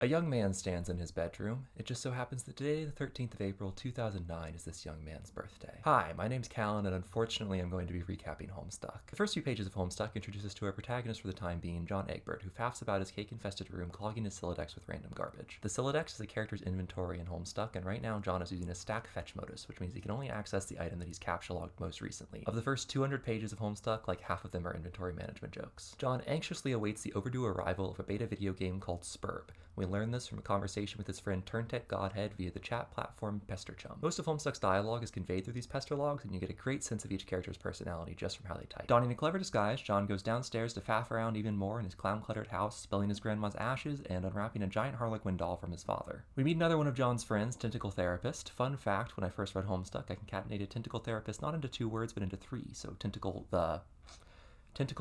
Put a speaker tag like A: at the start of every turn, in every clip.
A: A young man stands in his bedroom. It just so happens that today, the 13th of April, 2009, is this young man's birthday. Hi, my name's Callan, and unfortunately I'm going to be recapping Homestuck. The first few pages of Homestuck introduce us to our protagonist for the time being, John Egbert, who faffs about his cake-infested room, clogging his Silodex with random garbage. The Silodex is the character's inventory in Homestuck, and right now John is using a stack fetch modus, which means he can only access the item that he's capture-logged most recently. Of the first 200 pages of Homestuck, like half of them are inventory management jokes. John anxiously awaits the overdue arrival of a beta video game called Spurb. We learn this from a conversation with his friend Turntech Godhead via the chat platform Pesterchum. Most of Homestuck's dialogue is conveyed through these pester logs, and you get a great sense of each character's personality just from how they type. Donning a clever disguise, John goes downstairs to faff around even more in his clown-cluttered house, spilling his grandma's ashes and unwrapping a giant Harlequin doll from his father. We meet another one of John's friends, Tentacle Therapist. Fun fact, when I first read Homestuck, I concatenated Tentacle Therapist not into 2 words but into 3, so Tentacle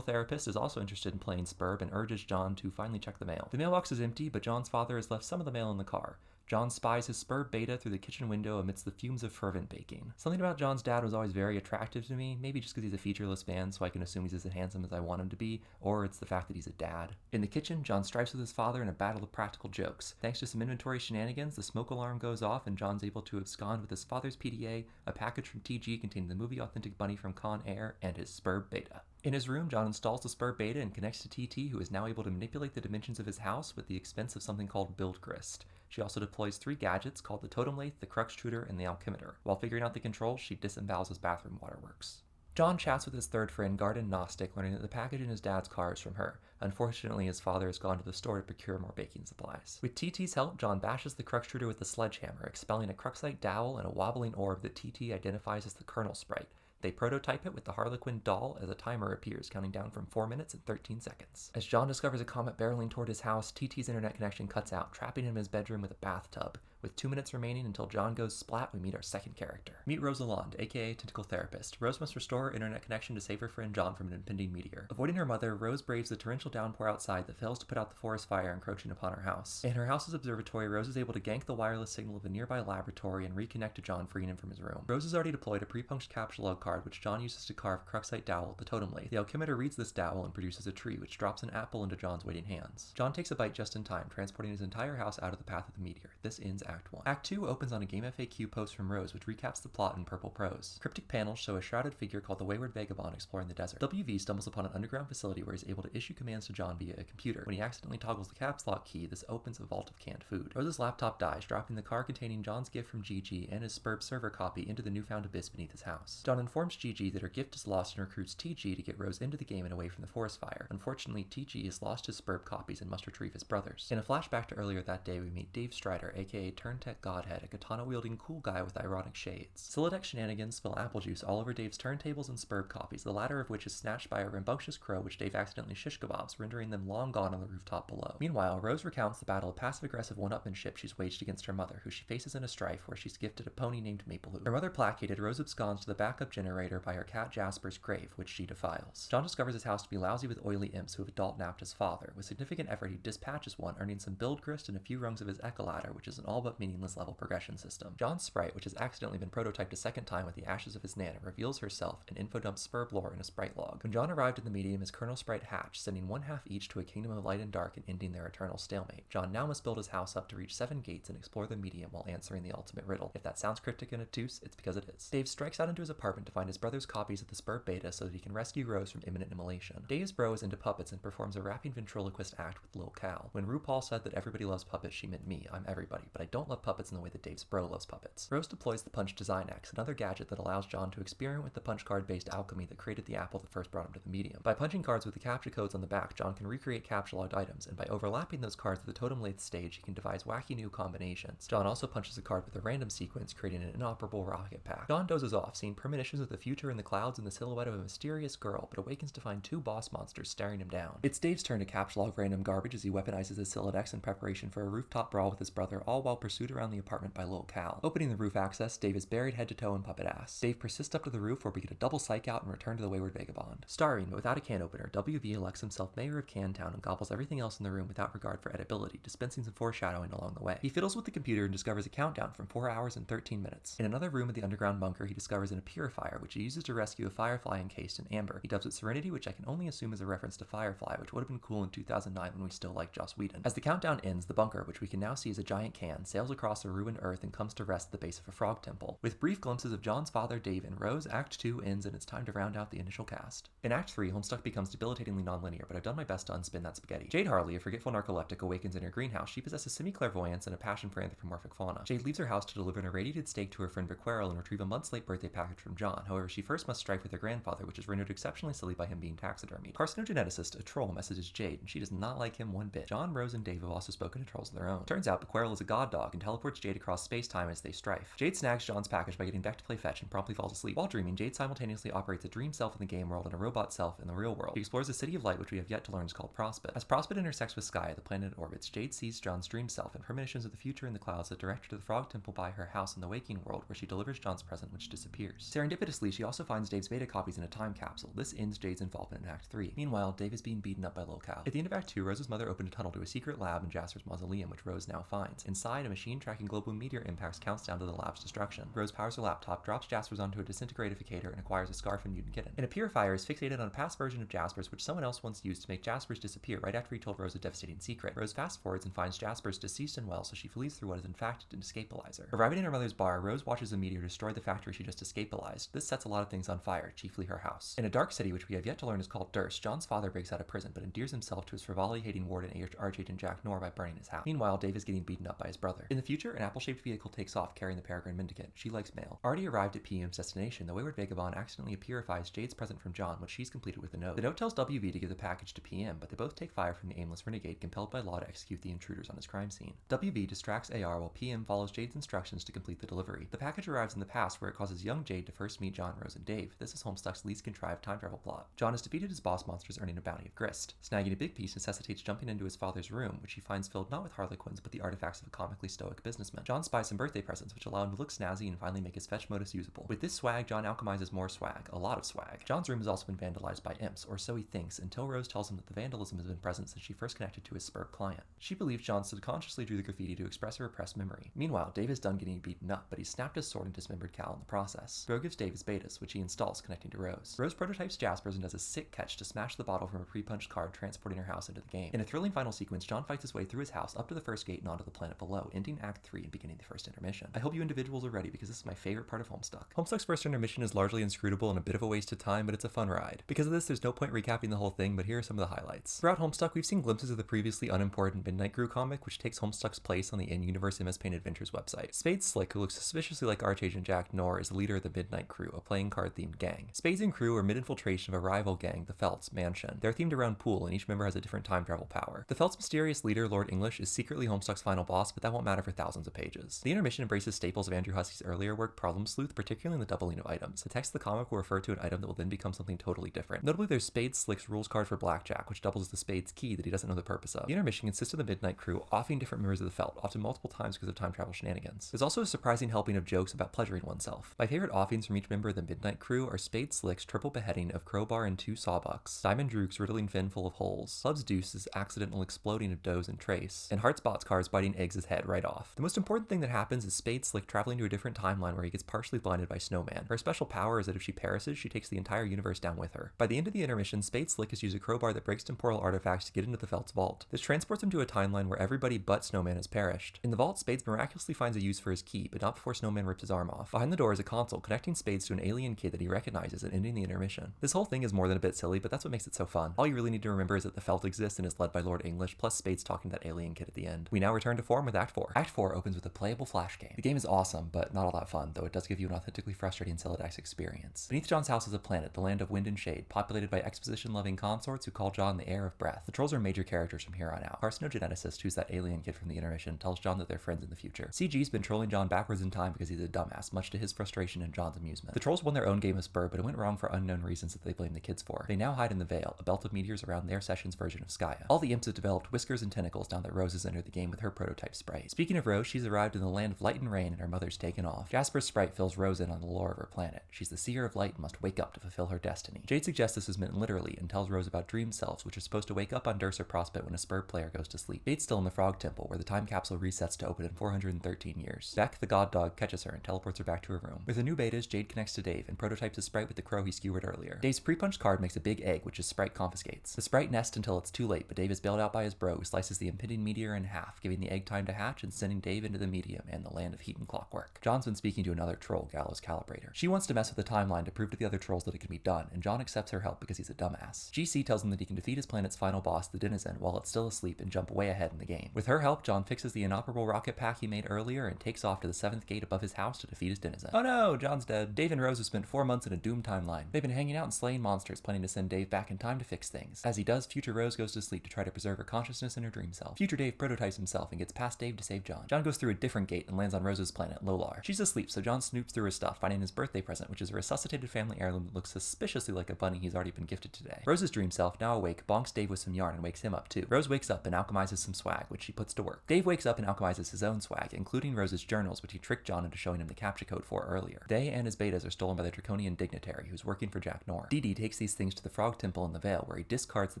A: Therapist is also interested in playing Spurb and urges John to finally check the mail. The mailbox is empty, but John's father has left some of the mail in the car. John spies his Spurb beta through the kitchen window amidst the fumes of fervent baking. Something about John's dad was always very attractive to me, maybe just because he's a featureless man, so I can assume he's as handsome as I want him to be, or it's the fact that he's a dad. In the kitchen, John strikes with his father in a battle of practical jokes. Thanks to some inventory shenanigans, the smoke alarm goes off and John's able to abscond with his father's PDA, a package from TG containing the movie-authentic bunny from Con Air, and his Spurb beta. In his room, John installs the Spurb beta and connects to TT, who is now able to manipulate the dimensions of his house with the expense of something called Build Grist. She also deploys 3 gadgets called the Totem Lathe, the Cruxtruder, and the Alchemitor. While figuring out the controls, she disembowels his bathroom waterworks. John chats with his third friend, Garden Gnostic, learning that the package in his dad's car is from her. Unfortunately, his father has gone to the store to procure more baking supplies. With TT's help, John bashes the Cruxtruder with the sledgehammer, expelling a Cruxite dowel and a wobbling orb that TT identifies as the Colonel Sprite. They prototype it with the Harlequin doll as a timer appears, counting down from 4 minutes and 13 seconds. As John discovers a comet barreling toward his house, TT's internet connection cuts out, trapping him in his bedroom with a bathtub. With 2 minutes remaining until John goes splat, we meet our second character. Meet Rosalind, aka Tentacle Therapist. Rose must restore her internet connection to save her friend John from an impending meteor. Avoiding her mother, Rose braves the torrential downpour outside that fails to put out the forest fire encroaching upon her house. In her house's observatory, Rose is able to gank the wireless signal of a nearby laboratory and reconnect to John, freeing him from his room. Rose has already deployed a pre-punched capture log card, which John uses to carve a Cruxite dowel with the Totem Lathe. The Alchemitor reads this dowel and produces a tree, which drops an apple into John's waiting hands. John takes a bite just in time, transporting his entire house out of the path of the meteor. This ends Act 1. Act 2 opens on a Game FAQ post from Rose, which recaps the plot in purple prose. Cryptic panels show a shrouded figure called the Wayward Vagabond exploring the desert. WV stumbles upon an underground facility where he's able to issue commands to John via a computer. When he accidentally toggles the caps lock key, this opens a vault of canned food. Rose's laptop dies, dropping the car containing John's gift from Gigi and his Spurb server copy into the newfound abyss beneath his house. John informs Gigi that her gift is lost and recruits TG to get Rose into the game and away from the forest fire. Unfortunately, TG has lost his Spurb copies and must retrieve his brothers. In a flashback to earlier that day, we meet Dave Strider, aka Turntech Godhead, a katana-wielding cool guy with ironic shades. Silodex shenanigans spill apple juice all over Dave's turntables and Spurb copies, the latter of which is snatched by a rambunctious crow which Dave accidentally shish kebabs, rendering them long gone on the rooftop below. Meanwhile, Rose recounts the battle of passive-aggressive one-upmanship she's waged against her mother, who she faces in a strife where she's gifted a pony named Maplehoof. Her mother placated, Rose absconds to the backup generator by her cat Jasper's grave, which she defiles. John discovers his house to be lousy with oily imps who have adult napped his father. With significant effort, he dispatches one, earning some build grist and a few rungs of his Echoladder, which is an all but meaningless level progression system. John's sprite, which has accidentally been prototyped a second time with the ashes of his nana, reveals herself and infodumps Spurb lore in a sprite log. When John arrived in the medium, his Colonel Sprite hatched, sending 1/2 each to a kingdom of light and dark and ending their eternal stalemate. John now must build his house up to reach 7 gates and explore the medium while answering the ultimate riddle. If that sounds cryptic and obtuse, it's because it is. Dave strikes out into his apartment to find his brother's copies of the Spurb beta so that he can rescue Rose from imminent immolation. Dave's bro is into puppets and performs a rapping ventriloquist act with Lil Cal. When RuPaul said that everybody loves puppets, she meant me. I'm everybody, but I don't love puppets in the way that Dave's bro loves puppets. Rose deploys the Punch Design Axe, another gadget that allows John to experiment with the punch card-based alchemy that created the apple that first brought him to the medium. By punching cards with the captcha codes on the back, John can recreate captcha-logged items, and by overlapping those cards with the Totem Lathe stage, he can devise wacky new combinations. John also punches a card with a random sequence, creating an inoperable rocket pack. John dozes off, seeing premonitions of the future in the clouds and the silhouette of a mysterious girl, but awakens to find 2 boss monsters staring him down. It's Dave's turn to captcha-log random garbage as he weaponizes his Silodex in preparation for a rooftop brawl with his brother, all while pursued around the apartment by Lil Cal. Opening the roof access, Dave is buried head to toe in puppet ass. Dave persists up to the roof where we get a double psych out and return to the Wayward Vagabond. Starring, but without a can opener, WV elects himself mayor of Cantown and gobbles everything else in the room without regard for edibility, dispensing some foreshadowing along the way. He fiddles with the computer and discovers a countdown from 4 hours and 13 minutes. In another room of the underground bunker, he discovers in a purifier fire, which he uses to rescue a firefly encased in amber. He dubs it Serenity, which I can only assume is a reference to Firefly, which would have been cool in 2009 when we still liked Joss Whedon. As the countdown ends, the bunker, which we can now see as a giant can, sails across a ruined earth and comes to rest at the base of a frog temple. With brief glimpses of John's father, Dave, and Rose, Act 2 ends and it's time to round out the initial cast. In Act 3, Homestuck becomes debilitatingly non-linear, but I've done my best to unspin that spaghetti. Jade Harley, a forgetful narcoleptic, awakens in her greenhouse. She possesses semi-clairvoyance and a passion for anthropomorphic fauna. Jade leaves her house to deliver an irradiated steak to her friend Bequerel and retrieve a month's late birthday package from John. However, she first must strike with her grandfather, which is rendered exceptionally silly by him being taxidermied. Carcinogeneticist, a troll, messages Jade, and she does not like him one bit. John, Rose, and Dave have also spoken to trolls of their own. Turns out Bequerel is a god dog and teleports Jade across space-time as they strife. Jade snags John's package by getting back to play fetch and promptly falls asleep. While dreaming, Jade simultaneously operates a dream self in the game world and a robot self in the real world. She explores a city of light which we have yet to learn is called Prospit. As Prospit intersects with Sky, the planet it orbits, Jade sees John's dream self and premonitions of the future in the clouds that direct her to the Frog Temple by her house in the waking world, where she delivers John's present, which disappears. Serendipitously, she also finds Dave's beta copies in a time capsule. This ends Jade's involvement in Act 3. Meanwhile, Dave is being beaten up by Lil Cow. At the end of Act 2, Rose's mother opened a tunnel to a secret lab in Jasper's mausoleum, which Rose now finds. Inside, a machine tracking global meteor impacts counts down to the lab's destruction. Rose powers her laptop, drops Jasper's onto a disintegratificator, and acquires a scarf and mutant kitten. And a purifier is fixated on a past version of Jasper's, which someone else once used to make Jasper's disappear right after he told Rose a devastating secret. Rose fast forwards and finds Jasper's deceased and well, so she flees through what is in fact an escapalizer. Arriving in her mother's bar, Rose watches a meteor destroy the factory she just escapalized. This sets a lot of things on fire, chiefly her house. In a dark city, which we have yet to learn is called Durst, John's father breaks out of prison, but endears himself to his frivolity-hating warden Archagent Jack Knorr by burning his house. Meanwhile, Dave is getting beaten up by his brother. In the future, an apple-shaped vehicle takes off carrying the Peregrine Mendicant. She likes mail. Already arrived at PM's destination, the wayward vagabond accidentally purifies Jade's present from John, which she's completed with a note. The note tells WV to give the package to PM, but they both take fire from the aimless renegade, compelled by law to execute the intruders on his crime scene. WV distracts AR while PM follows Jade's instructions to complete the delivery. The package arrives in the past, where it causes young Jade to first meet John, Rose, and Dave. This is Homestuck's least contrived time travel plot. John has defeated his boss monsters, earning a bounty of grist. Snagging a big piece necessitates jumping into his father's room, which he finds filled not with harlequins, but the artifacts of a comically stoic businessman. John spies some birthday presents, which allow him to look snazzy and finally make his fetch modus usable. With this swag, John alchemizes more swag, a lot of swag. John's room has also been vandalized by imps, or so he thinks, until Rose tells him that the vandalism has been present since she first connected to his Spurb client. She believes John subconsciously drew the graffiti to express a repressed memory. Meanwhile, Dave is done getting beaten up, but he snapped his sword and dismembered Cal in the process. Bro gives Dave his betas, which he installs connecting to Rose. Rose prototypes Jasper's and does a sick catch to smash the bottle from a pre-punched card transporting her house into the game. In a thrilling final sequence, John fights his way through his house up to the first gate and onto the planet below, ending Act 3 and beginning the first intermission. I hope you individuals are ready because this is my favorite part of Homestuck. Homestuck's first intermission is largely inscrutable and a bit of a waste of time, but it's a fun ride. Because of this, there's no point recapping the whole thing, but here are some of the highlights. Throughout Homestuck, we've seen glimpses of the previously unimportant Midnight Crew comic, which takes Homestuck's place on the in-universe MS Paint Adventures website. Spade Slick, who looks suspiciously like Archagent Jack Knorr, is the leader of the Midnight Crew, a playing card-themed gang. Spades and Crew are mid-infiltration of a rival gang, the Felt's Mansion. They're themed around pool, and each member has a different time travel power. The Felt's mysterious leader, Lord English, is secretly Homestuck's final boss, but that won't matter for thousands of pages. The intermission embraces staples of Andrew Hussey's earlier work, Problem Sleuth, particularly in the doubling of items. The text of the comic will refer to an item that will then become something totally different. Notably, there's Spade Slick's rules card for blackjack, which doubles as the Spade's key that he doesn't know the purpose of. The intermission consists of the Midnight Crew offing different members of the Felt, often multiple times because of time travel shenanigans. There's also a surprising helping of jokes about pleasuring oneself. My favorite offings from each member of the Midnight Crew are Spade Slick's triple beheading of Crowbar and 2 Sawbucks, Diamond Drook's riddling Finn full of holes, Club's Deuce's accidental exploding of Doze and Trace, and Heartspot's car's biting Eggs' head right off. The most important thing that happens is Spade Slick traveling to a different timeline where he gets partially blinded by Snowman. Her special power is that if she perishes, she takes the entire universe down with her. By the end of the intermission, Spade Slick has used a crowbar that breaks temporal artifacts to get into the Felt's vault. This transports him to a timeline where everybody but Snowman has perished. In the vault, Spades miraculously finds a use for his key, but not before Snowman rips his arm off. Behind the door is a console connecting Spades to an alien kid that he recognizes and ending the intermission. This whole thing is more than a bit silly, but that's what makes it so fun. All you really need to remember is that the Felt exists and is led by Lord English, plus Spades talking to that alien kid at the end. We now return to form with Act 4. Act 4 opens with a playable Flash game. The game is awesome, but not all that fun, though it does give you an authentically frustrating Celodax experience. Beneath John's house is a planet, the land of wind and shade, populated by exposition-loving consorts who call John the heir of breath. The trolls are major characters from here on out. Carcinogeneticist, who's that alien kid from the intermission, tells John that they're friends in the future. CG's been trolling John backwards in time because he's a dumbass, much to his frustration and John's amusement. The trolls won their own game of Spur, but it went wrong for unknown reasons that they blame the kids for. They now hide in the Veil, a belt of meteors around their session's version of Skya. All the imps have developed whiskers and tentacles now that Rose has entered the game with her prototype sprite. Speaking of Rose, she's arrived in the land of light and rain and her mother's taken off. Jasper's sprite fills Rose in on the lore of her planet. She's the seer of light and must wake up to fulfill her destiny. Jade suggests this is meant literally and tells Rose about dream selves, which are supposed to wake up on Durst or Prospect when a Spur player goes to sleep. Jade's still in the Frog Temple, where the time capsule resets to open in 413 years. Beck, the god dog, catches her and teleports her back to her room. With the new betas, Jade connects next to Dave and prototypes his sprite with the crow he skewered earlier. Dave's pre-punched card makes a big egg, which his sprite confiscates. The sprite nests until it's too late, but Dave is bailed out by his bro, who slices the impending meteor in half, giving the egg time to hatch and sending Dave into the medium and the land of heat and clockwork. John's been speaking to another troll, Gallows Calibrator. She wants to mess with the timeline to prove to the other trolls that it can be done, and John accepts her help because he's a dumbass. GC tells him that he can defeat his planet's final boss, the Denizen, while it's still asleep and jump way ahead in the game. With her help, John fixes the inoperable rocket pack he made earlier and takes off to the 7th gate above his house to defeat his Denizen. Oh no, John's dead. Dave and Rose have spent 4 months in a doomed timeline. They've been hanging out and slaying monsters, planning to send Dave back in time to fix things. As he does, future Rose goes to sleep to try to preserve her consciousness in her dream self. Future Dave prototypes himself and gets past Dave to save John. John goes through a different gate and lands on Rose's planet, Lolar. She's asleep, so John snoops through her stuff, finding his birthday present, which is a resuscitated family heirloom that looks suspiciously like a bunny he's already been gifted today. Rose's dream self, now awake, bonks Dave with some yarn and wakes him up too. Rose wakes up and alchemizes some swag, which she puts to work. Dave wakes up and alchemizes his own swag, including Rose's journals, which he tricked John into showing him the captcha code for earlier. They and his betas are stolen by the draconian dignitary who's working for Jack Nor. Dee takes these things to the Frog Temple in the Vale, where he discards the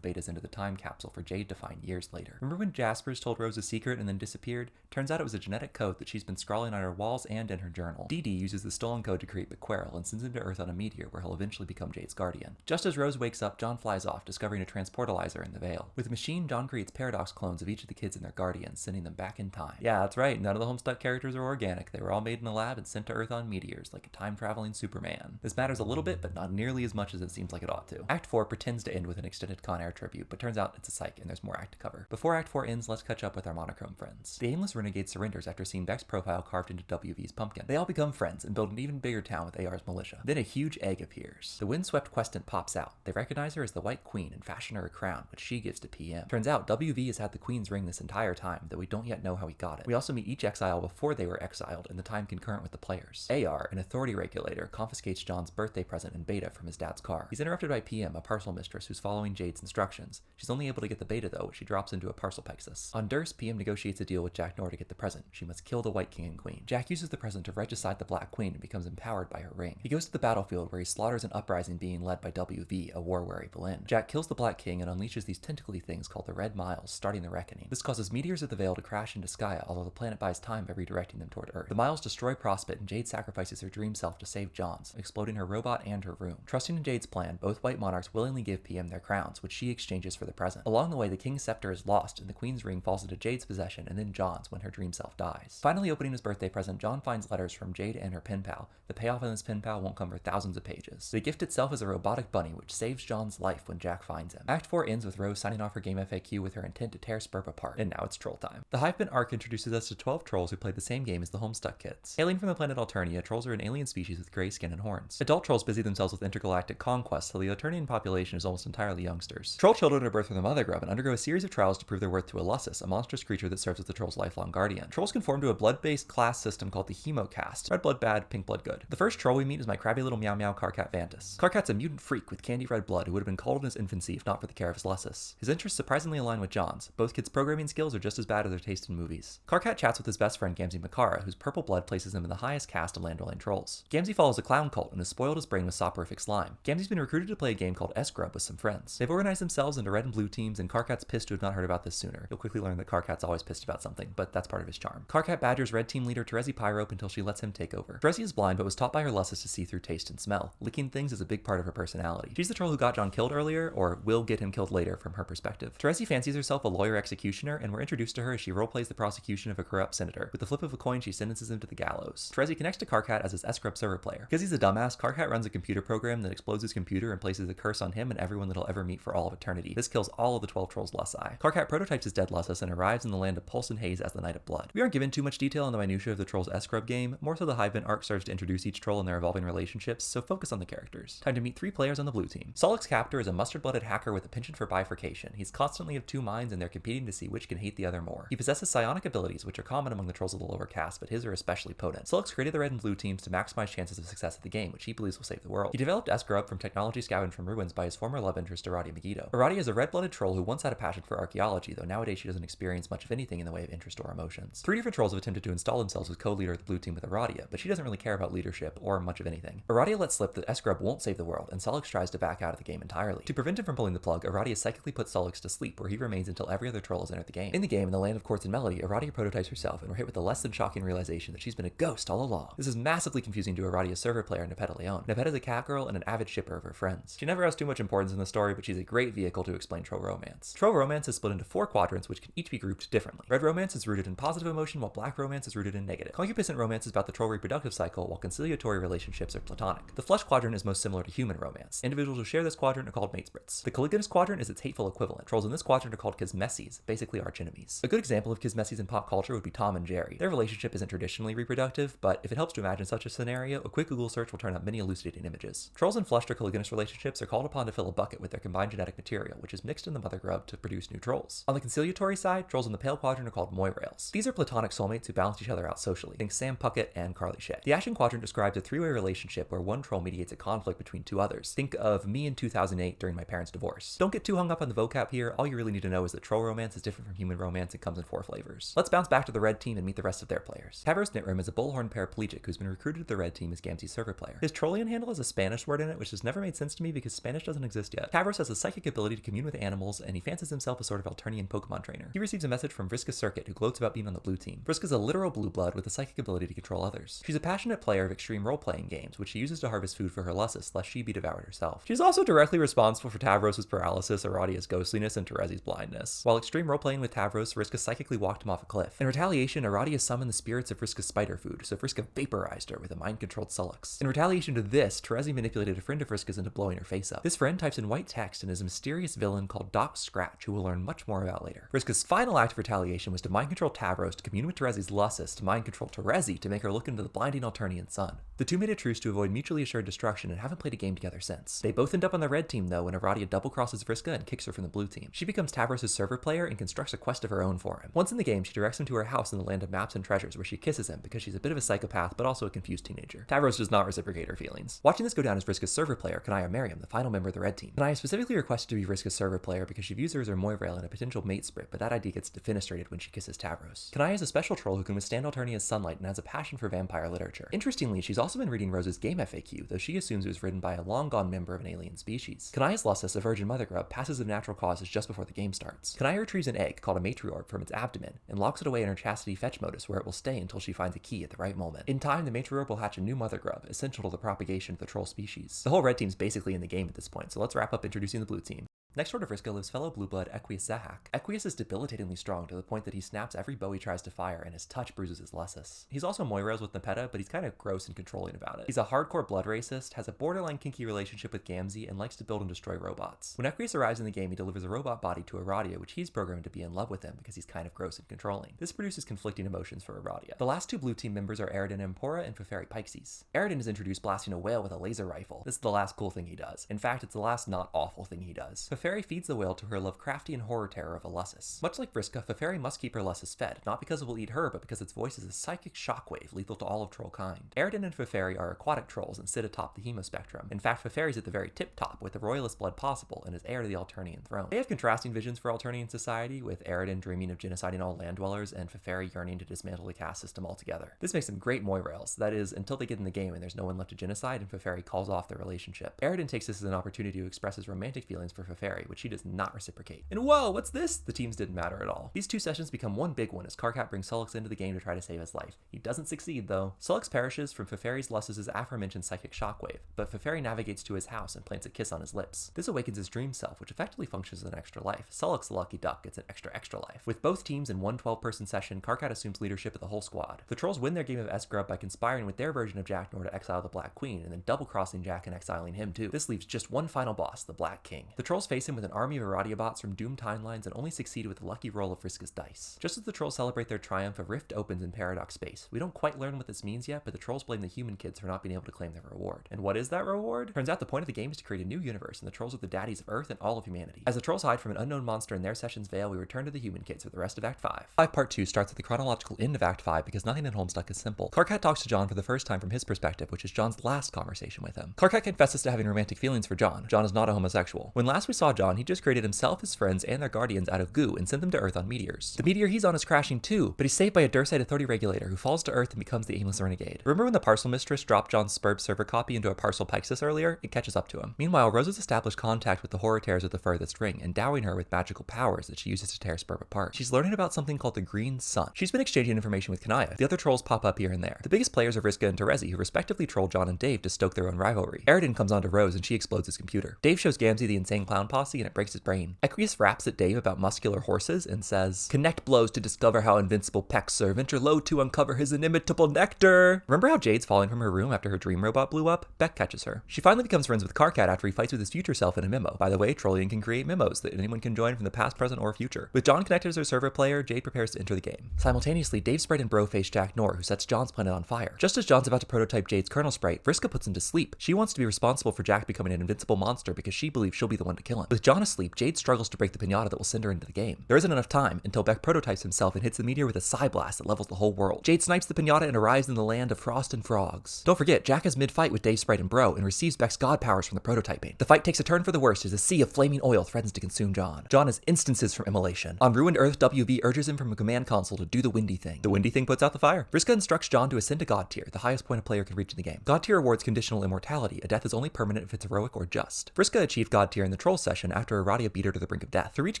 A: betas into the time capsule for Jade to find years later. Remember when Jaspers told Rose a secret and then disappeared? Turns out it was a genetic code that she's been scrawling on her walls and in her journal. Dee uses the stolen code to create McQuarrel and sends him to Earth on a meteor where he'll eventually become Jade's guardian. Just as Rose wakes up, John flies off, discovering a transportalizer in the Vale. With the machine, John creates paradox clones of each of the kids and their guardians, sending them back in time. Yeah, that's right, none of the Homestuck characters are organic. They were all made in a lab and sent to Earth on meteors, like a time-traveling Superman. This matters a little bit, but not nearly as much as it seems like it ought to. Act 4 pretends to end with an extended Con Air tribute, but turns out it's a psych and there's more act to cover. Before Act 4 ends, let's catch up with our monochrome friends. The aimless renegade surrenders after seeing Beck's profile carved into WV's pumpkin. They all become friends and build an even bigger town with AR's militia. Then a huge egg appears. The windswept questant pops out. They recognize her as the White Queen and fashion her a crown, which she gives to PM. Turns out WV has had the Queen's ring this entire time, though we don't yet know how he got it. We also meet each exile before they were exiled in the time concurrent with the players. AR, an authority regulator, confiscates John's birthday present and beta from his dad's car. He's interrupted by PM, a parcel mistress who's following Jade's instructions. She's only able to get the beta though, which she drops into a parcel pexus. On Durst, PM negotiates a deal with Jack Nor to get the present. She must kill the White King and Queen. Jack uses the present to regicide the Black Queen and becomes empowered by her ring. He goes to the battlefield where he slaughters an uprising being led by WV, a war-weary Belen. Jack kills the Black King and unleashes these tentacly things called the Red Miles, starting the reckoning. This causes meteors of the Vale to crash into Skya, although the planet buys time by redirecting them toward Earth. The Miles destroy Prospect and Jade sacrifices her dream self to save John's, exploding her robot and her room. Trusting in Jade's plan, both White Monarchs willingly give PM their crowns, which she exchanges for the present. Along the way, the King's scepter is lost and the Queen's ring falls into Jade's possession and then John's when her dream self dies. Finally opening his birthday present, John finds letters from Jade and her pen pal. The payoff in this pen pal won't come for thousands of pages. The gift itself is a robotic bunny, which saves John's life when Jack finds him. Act 4 ends with Rose signing off her game FAQ with her intent to tear Spurp apart. And now it's troll time. The Hivebent arc introduces us to 12 trolls who played the same game as the Homestuck kids. Hailing from the planet Alternia, trolls are an alien species with gray skin and horns. Adult trolls busy themselves with intergalactic conquests, so the Alternian population is almost entirely youngsters. Troll children are birthed from the mother grub and undergo a series of trials to prove their worth to Elussus, a monstrous creature that serves as the troll's lifelong guardian. Trolls conform to a blood-based class system called the Hemocaste. Red blood bad, pink blood good. The first troll we meet is my crabby little meow meow Karkat Vantus. Karkat's a mutant freak with candy red blood who would have been cold in his infancy if not for the care of his Lussus. His interests surprisingly align with John's. Both kids' programming skills are just as bad as their taste in movies. Karkat chats with his best friend Gamzee Makara, whose purple blood places him in the highest caste of Landolane trolls. Gamzee follows a clown cult and has spoiled his brain with soporific slime. Gamzee's been recruited to play a game called Escade with some friends. They've organized themselves into red and blue teams, and Karkat's pissed to have not heard about this sooner. You'll quickly learn that Karkat's always pissed about something, but that's part of his charm. Karkat badgers red team leader Terezi Pyrope until she lets him take over. Terezi is blind but was taught by her Lussus to see through taste and smell. Licking things is a big part of her personality. She's the troll who got John killed earlier, or will get him killed later from her perspective. Terezi fancies herself a lawyer executioner, and we're introduced to her as she roleplays the prosecution of a corrupt senator. With the flip of a coin, she sentences him to the gallows. Terezi connects to Karkat as his Escrub server player. Because he's a dumbass, Karkat runs a computer program that explodes his computer and places a curse on him and everyone that he'll ever meet for all of eternity. This kills all of the 12 trolls' Lussi. Karkat prototypes his dead Lussus and arrives in the land of Pulse and Haze as the Knight of Blood. We aren't given too much detail on the minutiae of the trolls' Escrub game, more so the Hivebent arc serves to introduce each troll and their evolving relationships, so focus on the characters. Time to meet 3 players on the blue team. Solix's captor is a mustard-blooded hacker with a penchant for bifurcation. He's constantly of 2 minds and they're competing to see which can hate the other more. He possesses psionic abilities, which are common among the trolls of the lower caste, but his are especially potent. Solix created the red and blue teams to maximize chances of success at the game, which he believes will save the world. He developed Escrub from technology scavenged from ruins by his former love interest, Aradia Megiddo. Aradia is a red-blooded troll who once had a passion for archaeology, though nowadays she doesn't experience much of anything in the way of interest or emotions. 3 different trolls have attempted to install themselves as co-leader of the blue team with Aradia, but she doesn't really care about leadership or much of anything. Aradia lets slip that Escrub won't save the world, and Solix tries to back out of the game entirely. To prevent him from pulling the plug, Aradia psychically puts Solix to sleep, where he remains until every other troll has entered the game. In the game, in the land of Quartz and Melody, Aradia prototypes herself, and we're hit with the less than shocking realization that she's been a ghost all along. This is massively confusing to Aradia's Radia's server player, Nepeta Leon. Nepeta's a cat girl and an avid shipper of her friends. She never has too much importance in the story, but she's a great vehicle to explain troll romance. Troll romance is split into 4 quadrants, which can each be grouped differently. Red romance is rooted in positive emotion, while black romance is rooted in negative. Concupiscent romance is about the troll reproductive cycle, while conciliatory relationships are platonic. The flush quadrant is most similar to human romance. Individuals who share this quadrant are called matesprits. The colligonous quadrant is its hateful equivalent. Trolls in this quadrant are called kismessies, basically archenemies. A good example of kismessies in pop culture would be Tom and Jerry. Their relationship isn't traditionally reproductive, but if it helps to imagine such a scenario, a quick Google search will turn up many elucidating images. Trolls in flushed or colligonous relationships are called upon to fill a bucket with their combined genetic material, which is mixed in the mother grub to produce new trolls. On the conciliatory side, trolls in the pale quadrant are called moirails. These are platonic soulmates who balance each other out socially. Think Sam Puckett and Carly Shay. The ashen quadrant describes a 3-way relationship where one troll mediates a conflict between 2 others. Think of me in 2008 during my parents' divorce. Don't get too hung up on the vocab here. All you really need to know is that troll romance is different from human romance and comes in 4 flavors. Let's bounce back to the red team and meet the rest of their players. Tavros Knitrim is a bullhorn paraplegic who's been recruited to the red team as Gamzee's server player. His Trollian handle has a Spanish word in it, which has never made sense to me because Spanish doesn't exist yet. Tavros has a psychic ability to commune with animals, and he fancies himself a sort of Alternian Pokemon trainer. He receives a message from Vriska Circuit, who gloats about being on the blue team. Vriska's a literal blue blood with a psychic ability to control others. She's a passionate player of extreme role-playing games, which she uses to harvest food for her lussus, lest she be devoured herself. She's also directly responsible for Tavros' paralysis, Aradia's ghostliness, and Terezi's blindness. While extreme role-playing with Tavros, Vriska psychically walked him off a cliff. In retaliation, Aradia summoned the spirits of Vriska's spider food, so Vriska vaporized her with a mind-controlled Sullux. In retaliation to this, Terezi manipulated a friend of Vriska's into blowing her face up. This friend types in white text and is a mysterious villain called Doc Scratch, who we'll learn much more about later. Vriska's final act of retaliation was to mind-control Tavros to commune with Terezi's lussus, to mind-control Terezi to make her look into the blinding Alternian sun. The two made a truce to avoid mutually assured destruction and haven't played a game together since. They both end up on the red team though when Aradia double-crosses Vriska and kicks her from the blue team. She becomes Tavros' server player and constructs a quest of her own for him. Once in the game, she directs him to her house in the land of maps and treasures where she kisses him because she's a bit of a psychopath but also a confused teenager. Tavros does not reciprocate her feelings. Watching this go down as Vriska's server player, Kanaya Miriam, the final member of the red team. Kanaya specifically requested to be Vriska's server player because she views her as her Moirail and a potential mate sprit, but that idea gets defenestrated when she kisses Tavros. Kanaya is a special troll who can withstand Alternia's sunlight and has a passion for vampire literature. Interestingly, she's also been reading Rose's game FAQ, though she assumes it was written by a long-gone member of an alien species. Kanaya's lussus, a virgin mother grub, passes of natural causes just before the game starts. Kanaya retrieves an egg, called a matriorb, from its abdomen, and locks it away in her chastity fetch modus, where it will stay until she finds a key at the right moment. In time, the matriorb will hatch a new mother grub, essential to the propagation of the troll species. The whole red team's basically in the game at this point, so let's wrap up introducing the blue team. Next door to Vriska lives fellow blue blood Equius Zahak. Equius is debilitatingly strong to the point that he snaps every bow he tries to fire, and his touch bruises his lussus. He's also Moirails with Nepeta, but he's kind of gross and controlling about it. He's a hardcore blood racist, has a borderline kinky relationship with Gamzee, and likes to build and destroy robots. When Equius arrives in the game, he delivers a robot body to Aradia, which he's programmed to be in love with him because he's kind of gross and controlling. This produces conflicting emotions for Aradia. The last 2 blue team members are Aridin Empora and Feferi Pixes. Aridin is introduced blasting a whale with a laser rifle. This is the last cool thing he does. In fact, it's the last not awful thing he does. Feferi feeds the whale to her Lovecraftian horror terror of a lussus. Much like Vriska, Feferi must keep her lussus fed, not because it will eat her, but because its voice is a psychic shockwave lethal to all of troll kind. Aridin and Feferi are aquatic trolls and sit atop the hemospectrum. In fact, Feferi's at the very tip top with the royalist blood possible and is heir to the Alternian throne. They have contrasting visions for Alternian society, with Aridin dreaming of genociding all land dwellers and Feferi yearning to dismantle the caste system altogether. This makes them great Moirails, that is, until they get in the game and there's no one left to genocide and Feferi calls off their relationship. Aridin takes this as an opportunity to express his romantic feelings for Feferi, which she does not reciprocate. And whoa, what's this? The teams didn't matter at all. These 2 sessions become one big one as Karkat brings Sullux into the game to try to save his life. He doesn't succeed though. Sullux perishes from Feferi's lussus' aforementioned psychic shockwave, but Feferi navigates to his house and plants a kiss on his lips. This awakens his dream self, which effectively functions as an extra life. Sullux, the lucky duck, gets an extra life. With both teams in one 12-person session, Karkat assumes leadership of the whole squad. The trolls win their game of S-Grub by conspiring with their version of Jack Nor to exile the Black Queen, and then double-crossing Jack and exiling him too. This leaves just one final boss, the Black King. The trolls face him with an army of Aradia bots from doomed timelines and only succeed with the lucky roll of Vriska's dice. Just as the trolls celebrate their triumph, a rift opens in Paradox space. We don't quite learn what this means yet, but the trolls blame the human kids for not being able to claim their reward. And what is that reward? Turns out the point of the game is to create a new universe, and the trolls are the daddies of Earth and all of humanity. As the trolls hide from an unknown monster in their session's veil, we return to the human kids for the rest of Act 5. Part 2 starts at the chronological end of Act 5 because nothing in Homestuck is simple. Karkat talks to John for the first time from his perspective, which is John's last conversation with him. Karkat confesses to having romantic feelings for John. John is not a homosexual. When last we saw John, he just created himself, his friends, and their guardians out of goo and sent them to Earth on meteors. The meteor he's on is crashing too, but he's saved by a Dursite Authority regulator who falls to Earth and becomes the aimless renegade. Remember when the parcel mistress dropped John's Spurb server copy into a parcel Pixis earlier? It catches up to him. Meanwhile, Rose has established contact with the horror tears of the furthest ring, endowing her with magical powers that she uses to tear Spurb apart. She's learning about something called the Green Sun. She's been exchanging information with Kanaya. The other trolls pop up here and there. The biggest players are Vriska and Terezi, who respectively troll John and Dave to stoke their own rivalry. Aridin comes onto Rose and she explodes his computer. Dave shows Gamzee the insane clown posse and it breaks his brain. Equius raps at Dave about muscular horses and says, "Connect blows to discover how invincible pecs serve, interload to uncover his inimitable nectar." Remember how Jade's falling from her room after her dream robot blew up? Beck catches her. She finally becomes friends with Karkat after he fights with his future self in a memo. By the way, Trollian can create memos that anyone can join from the past, present, or future. With John connected as her server player, Jade prepares to enter the game. Simultaneously, Dave Sprite and Bro face Jack Nor, who sets John's planet on fire. Just as John's about to prototype Jade's kernel sprite, Vriska puts him to sleep. She wants to be responsible for Jack becoming an invincible monster because she believes she'll be the one to kill him. With John asleep, Jade struggles to break the pinata that will send her into the game. There isn't enough time until Beck prototypes himself and hits the meteor with a psi blast that levels the whole world. Jade snipes the pinata and arrives in the land of frost and frogs. Don't forget, Jack is mid-fight with Dave Sprite and Bro and receives Beck's god powers from the prototyping. The fight takes a turn for the worst as a sea of flaming oil threatens to consume John. John has instances from immolation. On ruined Earth, WV urges him from a command console to do the windy thing. The windy thing puts out the fire. Vriska instructs John to ascend to God tier, the highest point a player can reach in the game. God tier awards conditional immortality. A death is only permanent if it's heroic or just. Vriska achieved God tier in the troll session after Aradia beat her to the brink of death. To reach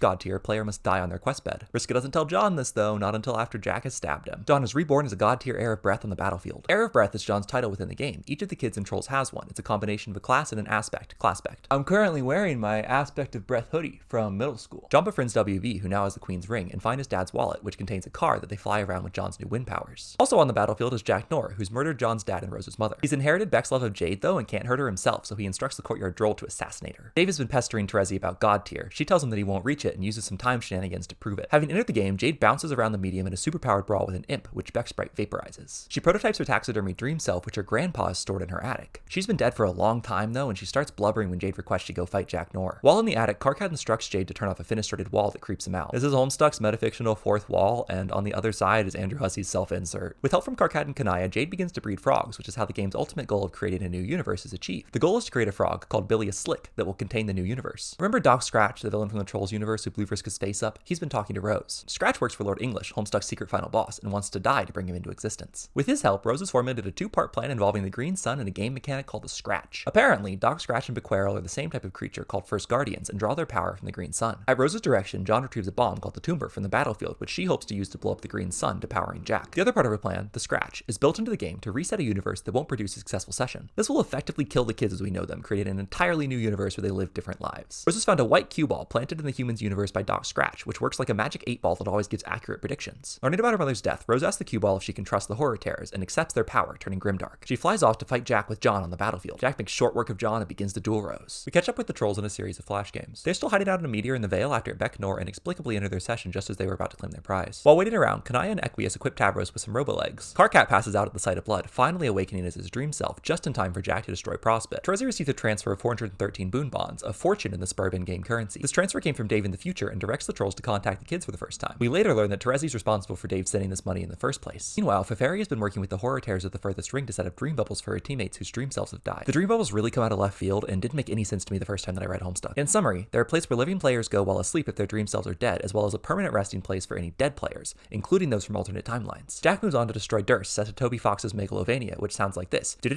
A: God tier, a player must die on their quest bed. Vriska doesn't tell John this though, not until after Jack has stabbed him. John is reborn as a God tier Heir of Breath on the battlefield. Heir of Breath is John's title within the game. Each of the kids in Trolls has one. It's a combination of a class and an aspect. Classpect. I'm currently wearing my Aspect of Breath hoodie from middle school. John befriends WV, who now has the Queen's Ring, and finds his dad's wallet, which contains a car that they fly around with John's new wind powers. Also on the battlefield is Jack Nor, who's murdered John's dad and Rose's mother. He's inherited Beck's love of Jade though and can't hurt her himself, so he instructs the courtyard droll to assassinate her. Dave has been pestering Terezi about God tier. She tells him that he won't reach it and uses some time shenanigans to prove it. Having entered the game, Jade bounces around the medium in a superpowered brawl with an imp, which Beck Sprite vaporizes. She prototypes her taxidermy dream self, which her grandpa has stored in her attic. She's been dead for a long time though, and she starts blubbering when Jade requests she go fight Jack Nor. While in the attic, Karkat instructs Jade to turn off a fenestrated wall that creeps him out. This is Homestuck's metafictional fourth wall, and on the other side is Andrew Hussey's self-insert. With help from Karkat and Kanaya, Jade begins to breed frogs, which is how the game's ultimate goal of creating a new universe is achieved. The goal is to create a frog called Billy a Slick that will contain the new universe. Remember Doc Scratch, the villain from the Trolls universe who blew Vriska's face up? He's been talking to Rose. Scratch works for Lord English, Homestuck's secret final boss, and wants to die to bring him into existence. With his help, Rose has formulated a two-part plan involving the Green Sun and a game mechanic called the Scratch. Apparently, Doc Scratch and Bequerel are the same type of creature called First Guardians and draw their power from the Green Sun. At Rose's direction, John retrieves a bomb called the Toomber from the battlefield, which she hopes to use to blow up the Green Sun, depowering Jack. The other part of her plan, the Scratch, is built into the game to reset a universe that won't produce a successful session. This will effectively kill the kids as we know them, creating an entirely new universe where they live different lives. Rose has found a white cue ball planted in the humans universe by Doc Scratch, which works like a magic 8-ball that always gives accurate predictions. Learning about her mother's death, Rose asks the cue ball if she can trust the horror terrors and accepts their power, turning grimdark. She flies off to fight Jack with John on the battlefield. Jack makes short work of John and begins to duel Rose. We catch up with the trolls in a series of flash games. They're still hiding out in a meteor in the Vale after Beck Nor inexplicably entered their session just as they were about to claim their prize. While waiting around, Kanaya and Equius equip Tavros with some robo-legs. Karkat passes out at the sight of blood, finally awakening as his dream self just in time for Jack to destroy Prospect. Terezi received a transfer of 413 boon bonds, a fortune in the Spurb in-game currency. This transfer came from Dave in the future and directs the trolls to contact the kids for the first time. We later learn that Terezi's responsible for Dave sending this money in the first place. Meanwhile, Feferi has been working with the horror terrors of the furthest ring to set up dream bubbles for her teammates whose dream selves have died. The dream bubbles really come out of left field and didn't make any sense to me the first time that I read Homestuck. In summary, they're a place where living players go while asleep if their dream selves are dead, as well as a permanent resting place for any dead players, including those from alternate timelines. Jack moves on to destroy Durst, set to Toby Fox's Megalovania, which sounds like this. At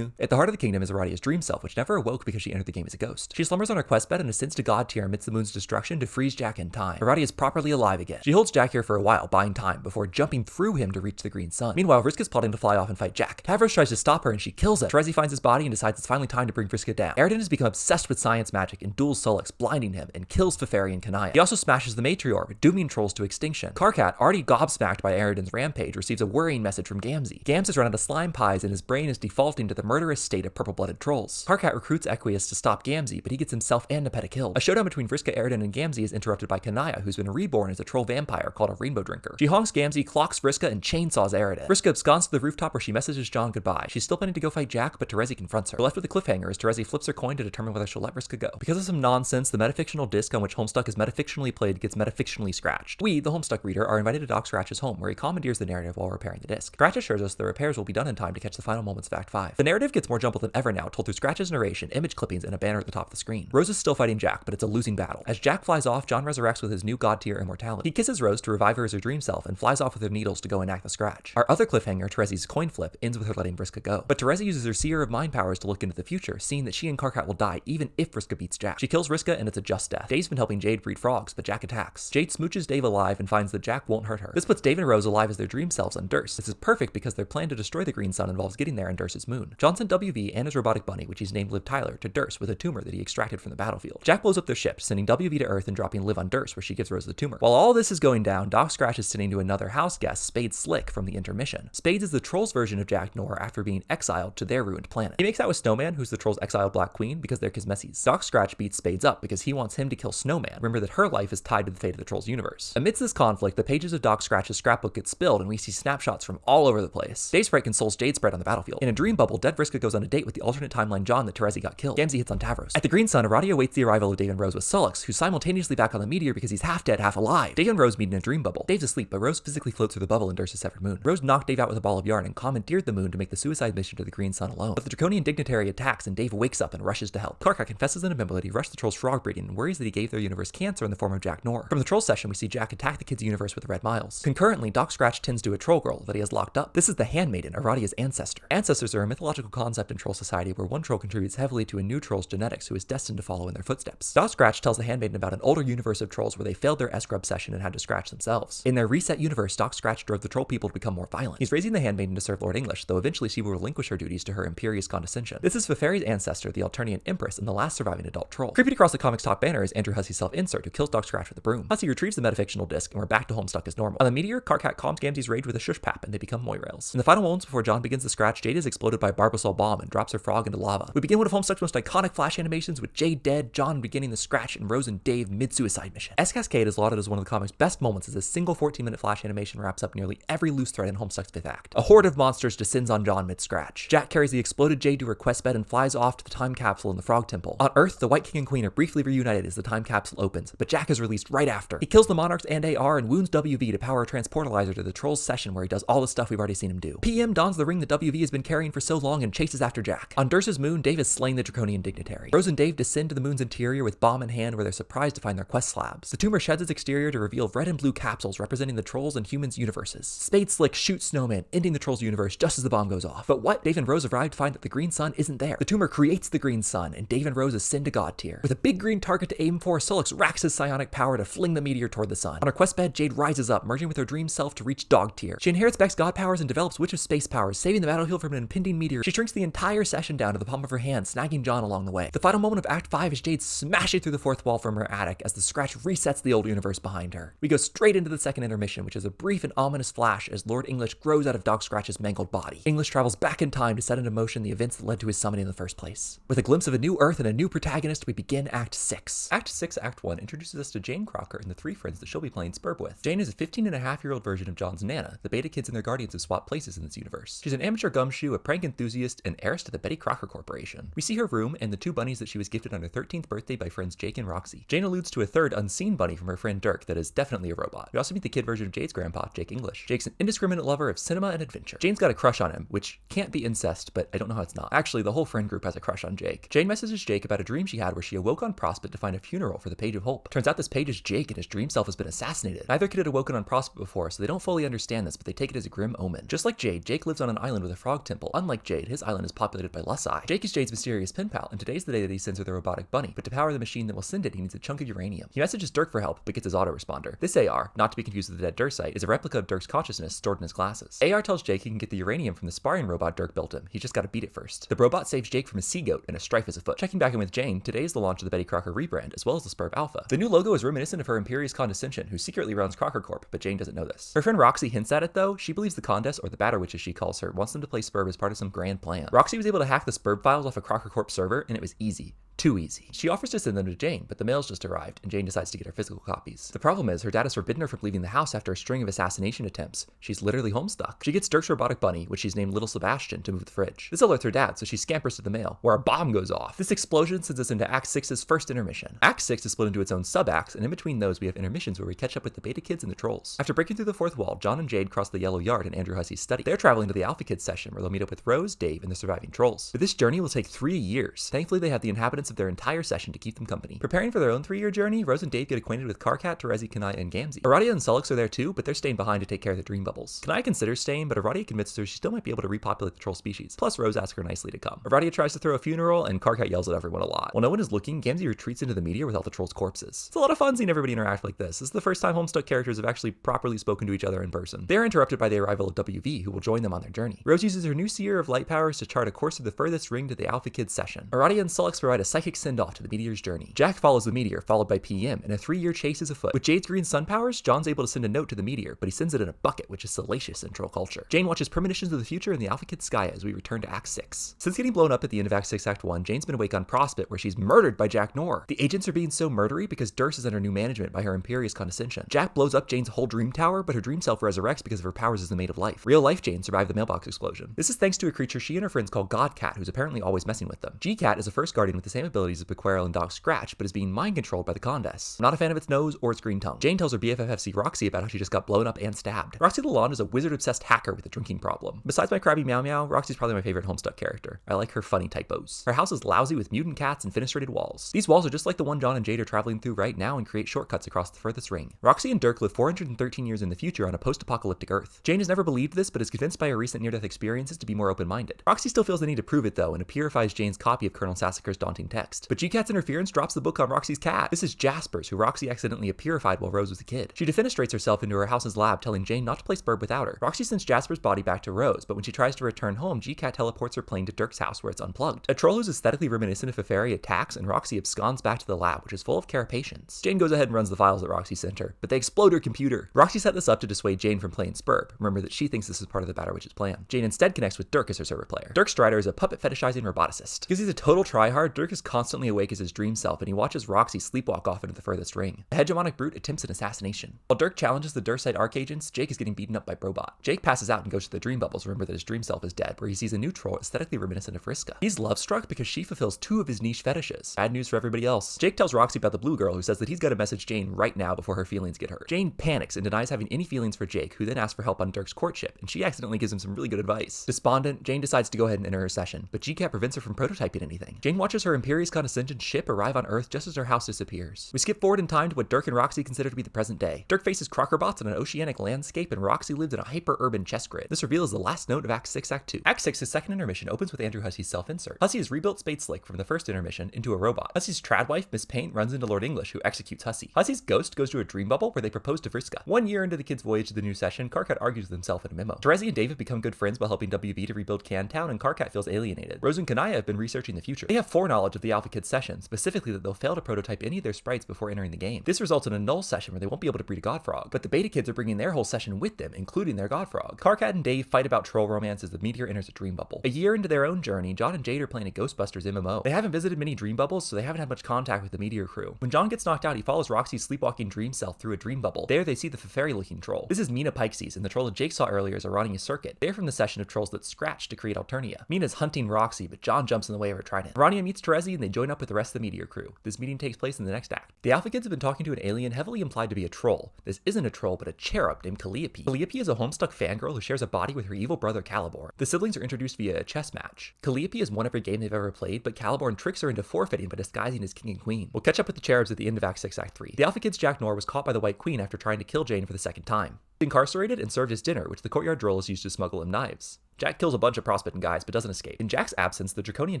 A: the heart of the kingdom is Aradia's dream self, which never awoke because she entered the game as a ghost. She slumbers on her quest bed and ascends to God tier amidst the moon's destruction to freeze Jack in time. Aradia is properly alive again. She holds Jack here for a while, buying time, before jumping through him to reach the Green Sun. Meanwhile, Vriska's plotting to fly off and fight Jack. Tavros tries to stop her and she kills him. Terezi finds his body and decides it's finally time to bring Vriska down. Aridin has become obsessed with science magic and duels Solix, blinding him, and kills Feferi and Kanaya. He also smashes the Matriorb, dooming trolls to extinction. Karkat, already gobsmacked by Aridin's rampage, receives a worrying message from Gamzee. Gams has run out of slime pies and his brain is defaulting to the murderous state of purple-blooded trolls. Karkat recruits Equius to stop Gamzee, but he gets himself and Nepeta killed. A showdown between Vriska, Aridin, and Gamzee is interrupted by Kanaya, who's been reborn as a troll vampire called a Rainbow Drinker. She honks Gamzee, clocks Vriska, and chainsaws Aridin. Vriska absconds to the rooftop where she messages John goodbye. She's still planning to go fight Jack, but Terezi confronts her. We're left with a cliffhanger as Terezi flips her coin to determine whether she'll let Vriska go. Because of some nonsense, the metafictional disc on which Homestuck is metafictionally played gets metafictionally scratched. We, the Homestuck reader, are invited to Doc Scratch's home, where he commandeers the narrative while repairing the disc. Scratch assures us the repairs will be done in time to catch the final moments of Act 5. The narrative gets more jumbled than ever now, told through Scratch's narration narration, image clippings, and a banner at the top of the screen. Rose is still fighting Jack, but it's a losing battle. As Jack flies off, John resurrects with his new god tier immortality. He kisses Rose to revive her as her dream self and flies off with her needles to go enact the scratch. Our other cliffhanger, Terezi's coin flip, ends with her letting Vriska go. But Terezi uses her Seer of Mind powers to look into the future, seeing that she and Karkat will die even if Vriska beats Jack. She kills Vriska and it's a just death. Dave's been helping Jade breed frogs, but Jack attacks. Jade smooches Dave alive and finds that Jack won't hurt her. This puts Dave and Rose alive as their dream selves on Durst. This is perfect because their plan to destroy the Green Sun involves getting there on Durst's moon. John sent WV and his robotic bunny, which he's named Liv Tyler, to Durst with a tumor that he extracted from the battlefield. Jack blows up their ship, sending WV to Earth and dropping Liv on Durst, where she gives Rose the tumor. While all this is going down, Doc Scratch is sending to another house guest, Spades Slick, from the Intermission. Spades is the Trolls' version of Jack Nor after being exiled to their ruined planet. He makes out with Snowman, who's the Trolls' exiled Black Queen, because they're Kismessies. Doc Scratch beats Spades up because he wants him to kill Snowman. Remember that her life is tied to the fate of the Trolls universe. Amidst this conflict, the pages of Doc Scratch's scrapbook get spilled and we see snapshots from all over the place. Dave Sprite consoles Jade Sprite on the battlefield. In a dream bubble, Dead Vriska goes on a date with the alternate timeline John that Terezi got killed. Gamzee hits on Tavros. At the Green Sun, Aradia awaits the arrival of Dave and Rose with Sullux, who's simultaneously back on the meteor because he's half dead, half alive. Dave and Rose meet in a dream bubble. Dave's asleep, but Rose physically floats through the bubble and Durst's severed moon. Rose knocked Dave out with a ball of yarn and commandeered the moon to make the suicide mission to the Green Sun alone. But the Draconian dignitary attacks and Dave wakes up and rushes to help. Karkat confesses an ability, rushed the Trolls' frog breeding, and worries that he gave their universe cancer in the form of Jack Nor. From the Trolls session, we see Jack attack the kids' universe with the Red Miles. Concurrently, Doc Scratch tends to a troll girl that he has locked up. This is the Handmaiden, Aradia's ancestor. Ancestors are a mythological concept in Troll society where one troll contributes heavily to a new troll's genetics who is destined to follow in their footsteps. Doc Scratch tells the Handmaiden about an older universe of trolls where they failed their S-Grub session and had to scratch themselves. In their reset universe, Doc Scratch drove the troll people to become more violent. He's raising the Handmaiden to serve Lord English, though eventually she will relinquish her duties to her imperious condescension. This is Feferi's ancestor, the Alternian Empress, and the last surviving adult troll. Creeping across the comic's top banner is Andrew Hussey's self-insert, who kills Doc Scratch with a broom. Hussey retrieves the metafictional disc, and we're back to Homestuck as normal. On the meteor, Karkat calms Gamzee's rage with a shush pap, and they become Moirails. In the final moments before John begins to scratch, Jade is exploded by a Barbasol bomb and drops her frog into lava. We begin one of Homestuck's most iconic flash animations with Jade dead, John beginning the scratch, and Rose and Dave mid-suicide mission. Escade is lauded as one of the comic's best moments as a single 14-minute flash animation wraps up nearly every loose thread in Homestuck's 5th act. A horde of monsters descends on John mid-scratch. Jack carries the exploded Jade to her quest bed and flies off to the time capsule in the Frog Temple. On Earth, the White King and Queen are briefly reunited as the time capsule opens, but Jack is released right after. He kills the Monarchs and AR and wounds WV to power a transportalizer to the Trolls session where he does all the stuff we've already seen him do. PM dons the ring that WV has been carrying for so long and chases after Jack. On Durst's moon, Dave has slain the Draconian dignitary. Rose and Dave descend to the moon's interior with bomb in hand where they're surprised to find their quest slabs. The tumor sheds its exterior to reveal red and blue capsules representing the Trolls and humans universes. Spade Slick shoots Snowman, ending the Trolls universe just as the bomb goes off. But what? Dave and Rose arrive to find that the Green Sun isn't there. The tumor creates the Green Sun, and Dave and Rose ascend to God tier. With a big green target to aim for, Sullux racks his psionic power to fling the meteor toward the sun. On her quest bed, Jade rises up, merging with her dream self to reach Dog tier. She inherits Beck's god powers and develops Witch of Space powers, saving the battlefield from an impending meteor. She shrinks the entire session down to the palm of her hand, snagging John along the way. The final moment of Act 5 is Jade smashing through the fourth wall from her attic as the scratch resets the old universe behind her. We go straight into the second intermission, which is a brief and ominous flash as Lord English grows out of Doc Scratch's mangled body. English travels back in time to set into motion the events that led to his summoning in the first place. With a glimpse of a new Earth and a new protagonist, we begin Act 6. Act 6, Act 1 introduces us to Jane Crocker and the 3 friends that she'll be playing Spurb with. Jane is a 15-and-a-half-year-old version of John's Nana. The beta kids and their guardians have swapped places in this universe. She's an amateur gumshoe, a prank enthusiast, and heiress to the Betty Crocker Corporation. We see her room and the 2 bunnies that she was gifted on her 13th birthday by friends Jake and Roxy. Jane alludes to a third unseen bunny from her friend Dirk that is definitely a robot. We also meet the kid version of Jade's grandpa, Jake English. Jake's an indiscriminate lover of cinema and adventure. Jane's got a crush on him, which can't be incest, but I don't know how it's not. Actually, the whole friend group has a crush on Jake. Jane messages Jake about a dream she had where she awoke on Prospect to find a funeral for the Page of Hope. Turns out this page is Jake and his dream self has been assassinated. Neither kid had awoken on Prospect before, so they don't fully understand this, but they take it as a grim omen. Just like Jade, Jake lives on an island with a frog temple. Unlike Jade, his island is populated by Lusai. Jake is Jade's mysterious pen pal, and today's the day that he sends her the robotic bunny, but to power the machine that will send it, he needs a chunk of uranium. He messages Dirk for help, but gets his autoresponder. This AR, not to be confused with the dead Dursite, is a replica of Dirk's consciousness stored in his glasses. AR tells Jake he can get the uranium from the sparring robot Dirk built him. He's just gotta beat it first. The robot saves Jake from a sea goat, and a strife is afoot. Checking back in with Jane, today is the launch of the Betty Crocker rebrand, as well as the Spurb Alpha. The new logo is reminiscent of her imperious condescension, who secretly runs Crocker Corp, but Jane doesn't know this. Her friend Roxy hints at it though. She believes the Condess, or the Batter Witch as she calls her, wants them to play Spurb as part of some grand plan. Roxy was able to hack the Spurb files off a Crocker Corp server, and it was easy. Too easy. She offers to send them to Jane, but the mail's just arrived, and Jane decides to get her physical copies. The problem is, her dad has forbidden her from leaving the house after a string of assassination attempts. She's literally homestuck. She gets Dirk's robotic bunny, which she's named Little Sebastian, to move the fridge. This alerts her dad, so she scampers to the mail, where a bomb goes off. This explosion sends us into Act 6's first intermission. Act 6 is split into its own sub-acts, and in between those we have intermissions where we catch up with the beta kids and the trolls. After breaking through the fourth wall, John and Jade cross the Yellow Yard in Andrew Hussey's study. They're traveling to the Alpha Kids session, where they'll meet up with Rose, Dave, and the surviving trolls. But this journey will take 3 years. Thankfully, they have the inhabitants of their entire session to keep them company. Preparing for their own 3-year journey, Rose and Dave get acquainted with Karkat, Terezi, Kanaya, and Gamzee. Aradia and Sullux are there too, but they're staying behind to take care of the dream bubbles. Kanaya considers staying, but Aradia convinces her she still might be able to repopulate the troll species. Plus, Rose asks her nicely to come. Aradia tries to throw a funeral, and Karkat yells at everyone a lot. While no one is looking, Gamzee retreats into the meteor with all the trolls' corpses. It's a lot of fun seeing everybody interact like this. This is the first time Homestuck characters have actually properly spoken to each other in person. They are interrupted by the arrival of WV, who will join them on their journey. Rose uses her new Seer of Light powers to chart a course through the furthest ring to the Alpha Kids session. Aradia and Sullux provide a psychic send-off to the meteor's journey. Jack follows the meteor, followed by PM, and a 3-year chase is afoot. With Jade's green sun powers, John's able to send a note to the meteor, but he sends it in a bucket, which is salacious in troll culture. Jane watches premonitions of the future in the Alpha Kids sky as we return to Act 6. Since getting blown up at the end of Act 6, Act 1, Jane's been awake on Prospect, where she's murdered by Jack Knorr. The agents are being so murdery because Durst is under new management by her imperious condescension. Jack blows up Jane's whole dream tower, but her dream self resurrects because of her powers as the Maid of Life. Real-life Jane survived the mailbox explosion. This is thanks to a creature she and her friends call Godcat, who's apparently always messing with them. G-Cat is a first guardian with the same abilities as Bequerel and Dog Scratch, but is being mind-controlled by the Condes. I'm not a fan of its nose or its green tongue. Jane tells her BFFC Roxy about how she just got blown up and stabbed. Roxy Lalonde is a wizard-obsessed hacker with a drinking problem. Besides my crabby Meow Meow, Roxy's probably my favorite Homestuck character. I like her funny typos. Her house is lousy with mutant cats and fenestrated walls. These walls are just like the one John and Jade are traveling through right now and create shortcuts across the furthest ring. Roxy and Dirk live 413 years in the future on a post-apocalyptic Earth. Jane has never believed this, but is convinced by her recent near-death experiences to be more open-minded. Roxy still feels the need to prove it though, and purifies Jane's copy of Colonel Sassacre's daunting text. But G-Cat's interference drops the book on Roxy's cat. This is Jaspers, who Roxy accidentally purified while Rose was a kid. She defenestrates herself into her house's lab, telling Jane not to play Spurb without her. Roxy sends Jasper's body back to Rose, but when she tries to return home, G-Cat teleports her plane to Dirk's house where it's unplugged. A troll who's aesthetically reminiscent of a fairy attacks, and Roxy absconds back to the lab, which is full of carapations. Jane goes ahead and runs the files that Roxy sent her, but they explode her computer. Roxy set this up to dissuade Jane from playing Spurb. Remember that she thinks this is part of the Batter Witch's plan. Jane instead connects with Dirk as her server player. Dirk Strider is a puppet fetishizing roboticist. Because he's a total tryhard, Dirk is constantly awake as his dream self, and he watches Roxy sleepwalk off into the furthest ring. The hegemonic brute attempts an assassination. While Dirk challenges the Dursite Arc agents, Jake is getting beaten up by Brobot. Jake passes out and goes to the dream bubbles, remember that his dream self is dead, where he sees a new troll aesthetically reminiscent of Vriska. He's love-struck because she fulfills 2 of his niche fetishes. Bad news for everybody else. Jake tells Roxy about the blue girl, who says that he's got to message Jane right now before her feelings get hurt. Jane panics and denies having any feelings for Jake, who then asks for help on Dirk's courtship, and she accidentally gives him some really good advice. Despondent, Jane decides to go ahead and enter her session, but G-Cat prevents her from prototyping anything. Jane watches her imperious condescension ship arrive on Earth just as her house disappears. We skip forward in time to what Dirk and Roxy consider to be the present day. Dirk faces Crockerbots in an oceanic landscape, and Roxy lives in a hyper-urban chess grid. This reveal is the last note of Act 6, Act 2. Act 6's second intermission opens with Andrew Hussey's self-insert. Hussey has rebuilt Spade Slick from the first intermission into a robot. Hussey's trad wife, Miss Paint, runs into Lord English, who executes Hussey. Hussey's ghost goes to a dream bubble where they propose to Vriska. 1 year into the kids' voyage to the new session, Karkat argues with himself in a memo. Terezi and David become good friends while helping WV to rebuild Cantown, and Karkat feels alienated. Rose and Kanaya have been researching the future. They have foreknowledge of the Alpha Kids session, specifically that they'll fail to prototype any of their sprites before entering the game. This results in a null session where they won't be able to breed a Godfrog, but the Beta Kids are bringing their whole session with them, including their Godfrog. Karkat and Dave fight about troll romance as the meteor enters a dream bubble. A year into their own journey, John and Jade are playing a Ghostbusters MMO. They haven't visited many dream bubbles, so they haven't had much contact with the meteor crew. When John gets knocked out, he follows Roxy's sleepwalking dream self through a dream bubble. There they see the fairy-looking troll. This is Mina Pikesies, and the troll that Jake saw earlier is Arania Circuit. They're from the session of trolls that scratch to create Alternia. Mina's hunting Roxy, but John jumps in the way of her trident. Arania meets Terezi, and they join up with the rest of the meteor crew. This meeting takes place in the next act. The Alpha Kids have been talking to an alien heavily implied to be a troll. This isn't a troll, but a cherub named Calliope. Calliope is a Homestuck fangirl who shares a body with her evil brother Caliborn. The siblings are introduced via a chess match. Calliope has won every game they've ever played, but Caliborn tricks her into forfeiting by disguising as king and queen. We'll catch up with the cherubs at the end of Act 6, Act 3. The Alpha Kids' Jack Knorr was caught by the White Queen after trying to kill Jane for the second time. Incarcerated and served his dinner, which the courtyard droll is used to smuggle him knives. Jack kills a bunch of Prospecting guys, but doesn't escape. In Jack's absence, the Draconian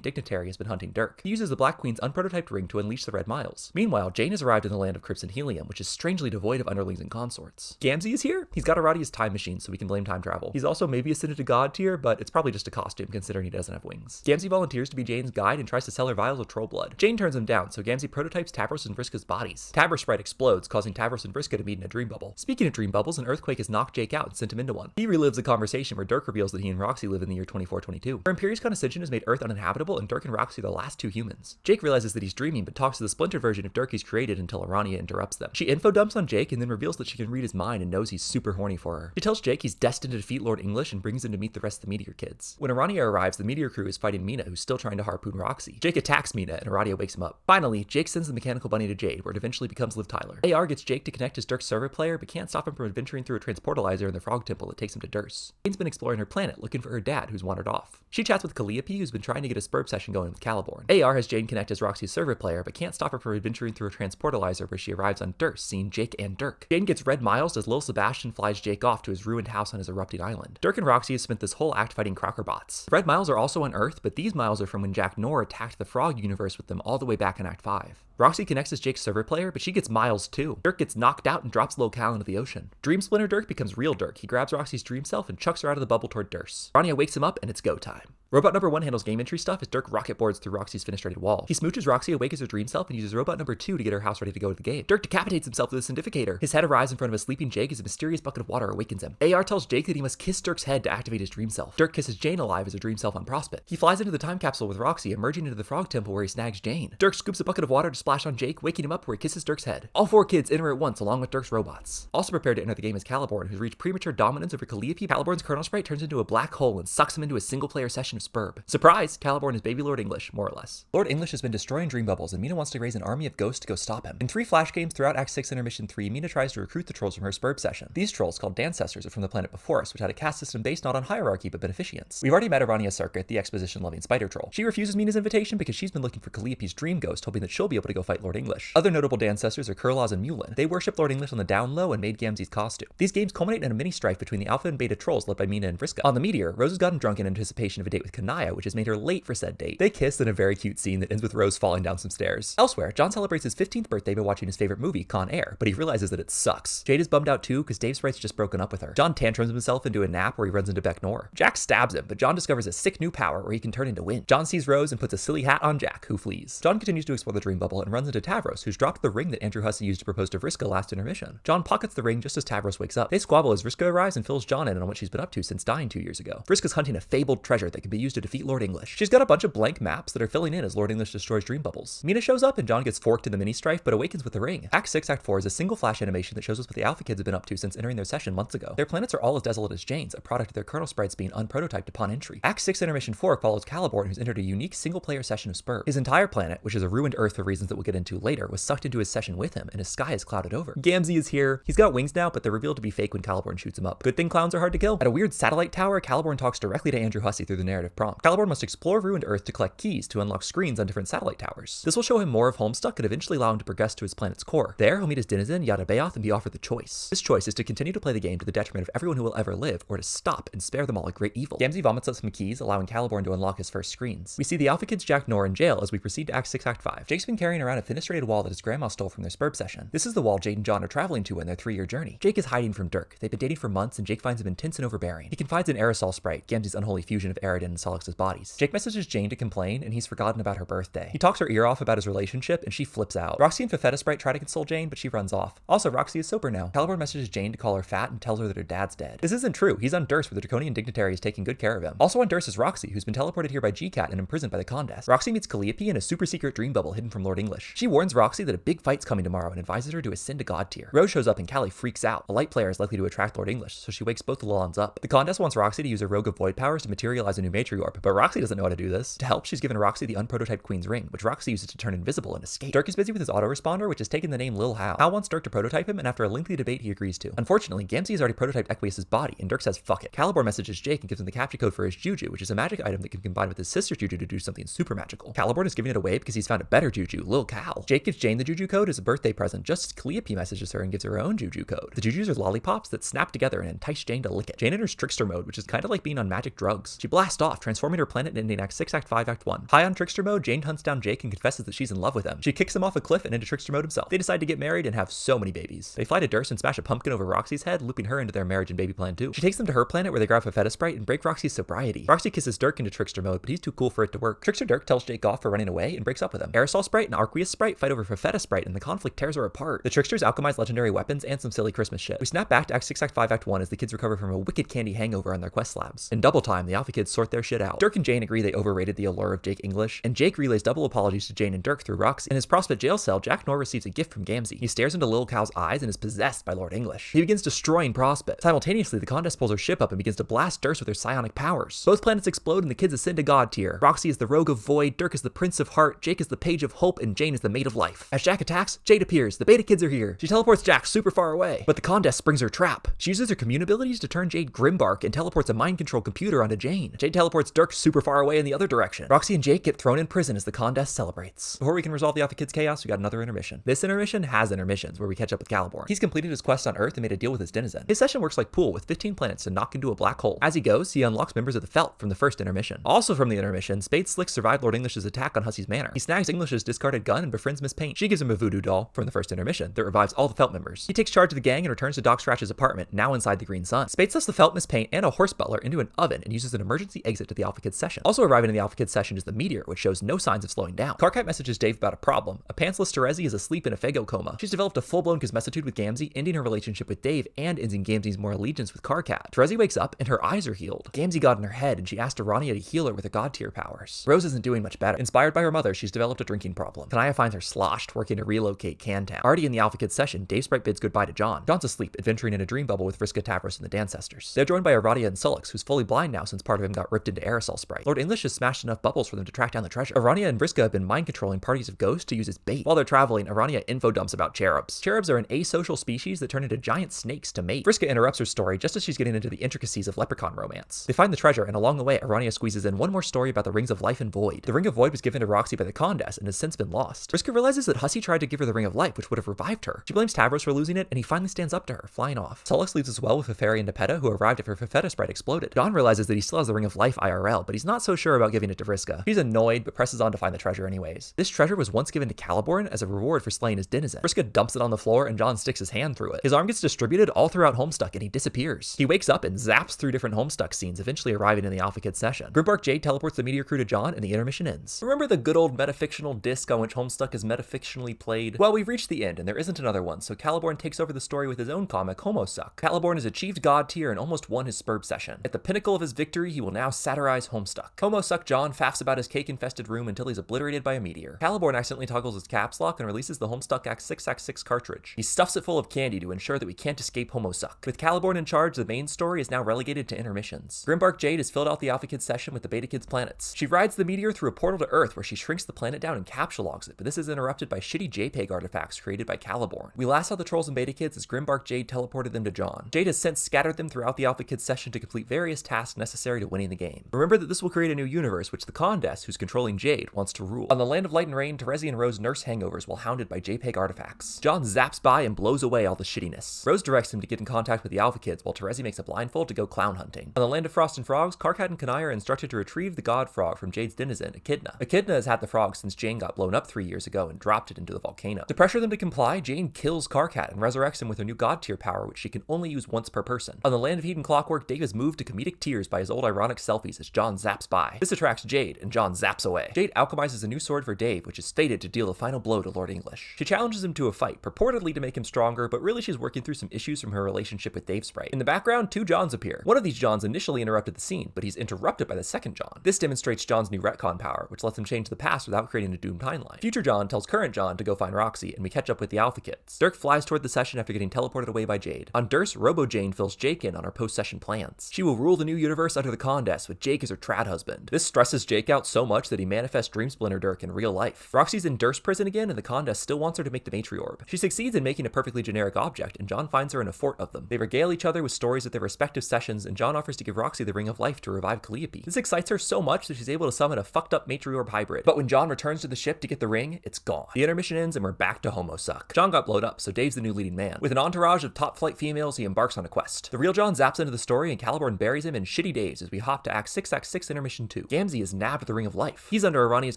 A: dignitary has been hunting Dirk. He uses the Black Queen's unprototyped ring to unleash the Red Miles. Meanwhile, Jane has arrived in the land of Crypts and Helium, which is strangely devoid of underlings and consorts. Gamzee is here? He's got Aradia's time machine, so we can blame time travel. He's also maybe ascended to God tier, but it's probably just a costume, considering he doesn't have wings. Gamzee volunteers to be Jane's guide and tries to sell her vials of troll blood. Jane turns him down, so Gamzee prototypes Tavros and Vriska's bodies. Tabor Sprite explodes, causing Tavros and Vriska to meet in a dream bubble. Speaking of dream bubbles, an earthquake has knocked Jake out and sent him into one. He relives a conversation where Dirk reveals that he and Roxy live in the year 2422. Her imperious condescension has made Earth uninhabitable, and Dirk and Roxy are the last 2 humans. Jake realizes that he's dreaming, but talks to the splintered version of Dirk he's created until Arania interrupts them. She info dumps on Jake and then reveals that she can read his mind and knows he's super horny for her. She tells Jake he's destined to defeat Lord English and brings him to meet the rest of the Meteor Kids. When Arania arrives, the Meteor crew is fighting Mina, who's still trying to harpoon Roxy. Jake attacks Mina, and Arania wakes him up. Finally, Jake sends the mechanical bunny to Jade, where it eventually becomes Liv Tyler. AR gets Jake to connect as Dirk's server player, but can't stop him from adventuring through a transportalizer in the Frog Temple that takes him to Durst. Jane's been exploring her planet, looking looking for her dad, who's wandered off. She chats with Calliope, who's been trying to get a spurb session going with Caliborn. AR has Jane connect as Roxy's server player, but can't stop her from adventuring through a transportalizer where she arrives on Durst, seeing Jake and Dirk. Jane gets red miles as Lil Sebastian flies Jake off to his ruined house on his erupting island. Dirk and Roxy have spent this whole act fighting Crockerbots. Red miles are also on Earth, but these miles are from when Jack Knorr attacked the Frog universe with them all the way back in Act 5. Roxy connects as Jake's server player, but she gets miles too. Dirk gets knocked out and drops Lil Cal into the ocean. Dream Splinter Dirk becomes real Dirk. He grabs Roxy's dream self and chucks her out of the bubble toward Durst. Rania wakes him up and it's go time. Robot number 1 handles game entry stuff as Dirk rocket boards through Roxy's fenestrated wall. He smooches Roxy awake as her dream self and uses robot number 2 to get her house ready to go to the game. Dirk decapitates himself with a Syndicator. His head arrives in front of a sleeping Jake as a mysterious bucket of water awakens him. AR tells Jake that he must kiss Dirk's head to activate his dream self. Dirk kisses Jane alive as her dream self on Prospect. He flies into the time capsule with Roxy, emerging into the Frog Temple where he snags Jane. Dirk scoops a bucket of water to splash on Jake, waking him up where he kisses Dirk's head. All 4 kids enter at once along with Dirk's robots. Also prepared to enter the game is Caliborn, who's reached premature dominance over Calliope. Caliborn's kernel sprite turns into a black hole and sucks him into a single-player session of Spurb. Surprise! Caliborn is baby Lord English, more or less. Lord English has been destroying dream bubbles, and Mina wants to raise an army of ghosts to go stop him. In 3 flash games throughout Act 6 Intermission 3, Mina tries to recruit the trolls from her Spurb session. These trolls, called Dancestors, are from the planet before us, which had a caste system based not on hierarchy but beneficence. We've already met Arania Circuit, the exposition-loving spider troll. She refuses Mina's invitation because she's been looking for Calliope's dream ghost, hoping that she'll be able to go fight Lord English. Other notable Dancestors are Kurlaz and Mulin. They worship Lord English on the down low and made Gamzee's costume. These games culminate in a mini-strife between the alpha and beta trolls led by Mina and Vriska. On the Meteor, Rose has gotten drunk in anticipation of a date with Kanaya, which has made her late for said date. They kiss in a very cute scene that ends with Rose falling down some stairs. Elsewhere, John celebrates his 15th birthday by watching his favorite movie, Con Air, but he realizes that it sucks. Jade is bummed out too because Dave Sprite's just broken up with her. John tantrums himself into a nap where he runs into Beck Knorr. Jack stabs him, but John discovers a sick new power where he can turn into wind. John sees Rose and puts a silly hat on Jack, who flees. John continues to explore the dream bubble and runs into Tavros, who's dropped the ring that Andrew Hussey used to propose to Vriska last intermission. John pockets the ring just as Tavros wakes up. They squabble as Vriska arrives and fills John in on what she's been up to since dying 2 years ago. Vriska's hunting a fabled treasure that can be used to defeat Lord English. She's got a bunch of blank maps that are filling in as Lord English destroys dream bubbles. Mina shows up and John gets forked in the mini-strife but awakens with the ring. Act 6, Act 4 is a single flash animation that shows us what the Alpha Kids have been up to since entering their session months ago. Their planets are all as desolate as Jane's, a product of their kernel sprites being unprototyped upon entry. Act 6 Intermission 4 follows Caliborn, who's entered a unique single-player session of Spurb. His entire planet, which is a ruined Earth for reasons that we'll get into later, was sucked into his session with him, and his sky is clouded over. Gamzee is here. He's got wings now, but they're revealed to be fake when Caliborn shoots him up. Good thing clowns are hard to kill. At a weird satellite tower, Caliborn talks directly to Andrew Hussey through the narrative prompt. Caliborn must explore ruined Earth to collect keys to unlock screens on different satellite towers. This will show him more of Homestuck and eventually allow him to progress to his planet's core. There, he'll meet his denizen, Yada Bayoth, and be offered the choice. His choice is to continue to play the game to the detriment of everyone who will ever live, or to stop and spare them all a great evil. Gamzee vomits up some keys, allowing Caliborn to unlock his first screens. We see the Alpha Kids Jack Knorr in jail as we proceed to Act 6, Act 5. Jake's been carrying around a fenestrated wall that his grandma stole from their Spurb session. This is the wall Jade and John are traveling to in their 3-year journey. Jake is hiding from Dirk. They've been dating for months, and Jake finds him intense and overbearing. He confides in Aerosol Sprite, Gamzee's unholy fusion of Aridin and Solix's bodies. Jake messages Jane to complain, and he's forgotten about her birthday. He talks her ear off about his relationship, and she flips out. Roxy and Fafetta Sprite try to console Jane, but she runs off. Also, Roxy is sober now. Caliborn messages Jane to call her fat and tells her that her dad's dead. This isn't true. He's on Durst, where the Draconian dignitary is taking good care of him. Also on Durst is Roxy, who's been teleported here by G-Cat and imprisoned by the Condes. Roxy meets Calliope in a super secret dream bubble hidden from Lord English. She warns Roxy that a big fight's coming tomorrow and advises her to ascend to God tier. Rose shows up and Callie freaks out. A light player is likely to attract Lord English, so she wakes both the Lalons up. The Condes wants Roxy to use her Rogue of Void powers to materialize a new matriarch, but Roxy doesn't know how to do this. To help, she's given Roxy the unprototyped Queen's Ring, which Roxy uses to turn invisible and escape. Dirk is busy with his autoresponder, which has taken the name Lil Hal. Hal wants Dirk to prototype him, and after a lengthy debate, he agrees to. Unfortunately, Gamzee has already prototyped Equius' body, and Dirk says fuck it. Caliborn messages Jake and gives him the captcha code for his Juju, which is a magic item that can combine with his sister's Juju to do something super magical. Caliborn is giving it away because he's found a better Juju, Lil Cal. Jake gives Jane the Juju code as a birthday present, just as Calliope messages her and gives her her own Juju code. The Jujus are lollipops that snap together and entice Jane to lick it. Jane enters Trickster mode, which is kind of like being on magic drugs. She blasts off, transforming her planet and ending Act 6, Act 5, Act 1. High on Trickster mode, Jane hunts down Jake and confesses that she's in love with him. She kicks him off a cliff and into Trickster mode himself. They decide to get married and have so many babies. They fly to Durst and smash a pumpkin over Roxy's head, looping her into their marriage and baby plan too. She takes them to her planet where they grab a Feta Sprite and break Roxy's sobriety. Roxy kisses Dirk into Trickster mode, but he's too cool for it to work. Trickster Dirk tells Jake off for running away and breaks up with him. Aerosol Sprite and Arqueus Sprite fight over Feta Sprite, and the conflict tears her apart. The Tricksters alchemize legendary weapons and some silly Christmas shit. We snap back to Act 6, Act 5, Act 1 as the kids recover from a wicked candy hangover on their quest slabs. In double time, the Alpha Kids sort their shit out. Dirk and Jane agree they overrated the allure of Jake English, and Jake relays double apologies to Jane and Dirk through Roxy. In his Prospect jail cell, Jack Knorr receives a gift from Gamzee. He stares into Lil Cal's eyes and is possessed by Lord English. He begins destroying Prospect. Simultaneously, the Condes pulls her ship up and begins to blast Durst with her psionic powers. Both planets explode and the kids ascend to God tier. Roxy is the Rogue of Void, Dirk is the Prince of Heart, Jake is the Page of Hope, and Jane is the Maid of Life. As Jack attacks, Jade appears. The Beta Kids are here. She teleports Jack super far away, but the Condesce springs her trap. She uses her commune abilities to turn Jade Grimbark and teleports a mind-controlled computer onto Jane. Jade teleports Dirk super far away in the other direction. Roxy and Jake get thrown in prison as the Condesce celebrates. Before we can resolve the Alpha Kids chaos, we got another intermission. This intermission has intermissions where we catch up with Caliborn. He's completed his quest on Earth and made a deal with his denizen. His session works like pool with 15 planets to knock into a black hole. As he goes, he unlocks members of the Felt from the first intermission. Also from the intermission, Spade Slick survived Lord English's attack on Hussey's manor. He snags English's discarded gun and befriends Miss Paint. She gives him a voodoo doll from the first intermission that revives all the Felt members. He takes charge of the gang and returns to Doc Scratch's apartment, now inside the Green Sun. Spade stuffs the Felt, Miss Paint, and a horse butler into an oven and uses an emergency exit to the Alpha Kids session. Also arriving in the Alpha Kids session is the meteor, which shows no signs of slowing down. Karkat messages Dave about a problem. A pantsless Terezi is asleep in a Fago coma. She's developed a full-blown cosmessitude with Gamzee, ending her relationship with Dave and ending Gamzee's more allegiance with Karkat. Terezi wakes up and her eyes are healed. Gamzee got in her head and she asked Arania to heal her with her god tier powers. Rose isn't doing much better. Inspired by her mother, she's developed a drinking problem. Kanaya finds her sloshed, working to relocate Cantown. Already in the Alpha Kids session, Dave Sprite bids goodbye to John. John's asleep, adventuring in a dream bubble with Vriska, Tavros, and the Dancestors. They're joined by Aradia and Sullux, who's fully blind now since part of him got ripped into Aerosol Sprite. Lord English has smashed enough bubbles for them to track down the treasure. Arania and Vriska have been mind-controlling parties of ghosts to use as bait. While they're traveling, Arania info dumps about cherubs. Cherubs are an asocial species that turn into giant snakes to mate. Vriska interrupts her story just as she's getting into the intricacies of leprechaun romance. They find the treasure, and along the way, Arania squeezes in one more story about the Rings of Life and Void. The Ring of Void was given to Roxy by the Condesce and has since been lost. Vriska realizes that Hussey tried to give her the Ring of Life, which would have revived her. She blames Tavros for losing it, and he finally stands up to her, flying off. Sullux leaves as well with Feferi and Nepeta, who arrived after Fefeta Sprite exploded. John realizes that he still has the Ring of Life IRL, but he's not so sure about giving it to Vriska. She's annoyed, but presses on to find the treasure anyways. This treasure was once given to Caliborn as a reward for slaying his denizen. Vriska dumps it on the floor, and John sticks his hand through it. His arm gets distributed all throughout Homestuck, and he disappears. He wakes up and zaps through different Homestuck scenes, eventually arriving in the Alpha Kids session. Grimbark Jade teleports the meteor crew to John, and the intermission ends. Remember the good old metafictional disc on which Homestuck is metafictionally played? Well, we've reached the end, and there isn't another one, so Caliborn takes over the story with his own comic, Homestuck. Caliborn has achieved god tier and almost won his Spurb session. At the pinnacle of his victory, he will now satirize Homestuck. Homestuck John faffs about his cake-infested room until he's obliterated by a meteor. Caliborn accidentally toggles his caps lock and releases the Homestuck Act 6 Act 6 cartridge. He stuffs it full of candy to ensure that we can't escape Homestuck. With Caliborn in charge, the main story is now relegated to intermissions. Grimbark Jade has filled out the Alpha Kids session with the Beta Kids planets. She rides the meteor through a portal to Earth where she shrinks the planet down and capsule logs it, but this is interrupted by shitty JPEG artifacts created by Caliborn. We last saw the trolls and Beta Kids as Grimbark Jade teleported them to John. Jade has since scattered them throughout the Alpha Kids session to complete various tasks necessary to winning the game. Remember that this will create a new universe which the Condesce, who's controlling Jade, wants to rule. On the land of light and rain, Terezi and Rose nurse hangovers while hounded by JPEG artifacts. John zaps by and blows away all the shittiness. Rose directs him to get in contact with the Alpha Kids while Terezi makes a blindfold to go clown hunting. On the land of frost and frogs, Karkat and Kanaya are instructed to retrieve the god frog from Jade's denizen, Echidna. Echidna has had the frog since Jane got blown up 3 years ago and dropped it into the volcano. To pressure them to comply, Jane kills Karkat and resurrects him with her new god tier power, which she can only use once per person. On the land of heat and clockwork, Dave is moved to comedic tears by his old ironic selfies as John zaps by. This attracts Jade, and John zaps away. Jade alchemizes a new sword for Dave, which is fated to deal the final blow to Lord English. She challenges him to a fight, purportedly to make him stronger, but really she's working through some issues from her relationship with Dave Sprite. In the background, 2 Johns appear. One of these Johns initially interrupted the scene, but he's interrupted by the second John. This demonstrates John's new retcon power, which lets him change the past without creating a doomed timeline. Future John tells current John to go find Roxy, and we catch up with the Alpha Kids. Dirk flies toward the session after getting teleported away by Jade. On Durst, Robo-Jane fills Jake in on her post-session plans. She will rule the new universe under the Condesce, with Jake as her trad husband. This stresses Jake out so much that he manifests Dream Splinter Dirk in real life. Roxy's in Durst prison again, and the Condesce still wants her to make the matriorb. She succeeds in making a perfectly generic object, and John finds her in a fort of them. They regale each other with stories of their respective sessions, and John offers to give Roxy the Ring of Life to revive Calliope. This excites her so much that she's able to summon a fucked up matriorb hybrid. But when John returns to the ship to get the ring, it's gone. The intermission ends and we're back to Homestuck. John got blown up, so Dave's the new leading man. With an entourage of top flight females, he embarks on a quest. The real John zaps into the story, and Caliborn buries him in shitty days as we hop to Act 6 Intermission 2. Gamzee is nabbed the Ring of Life. He's under Arania's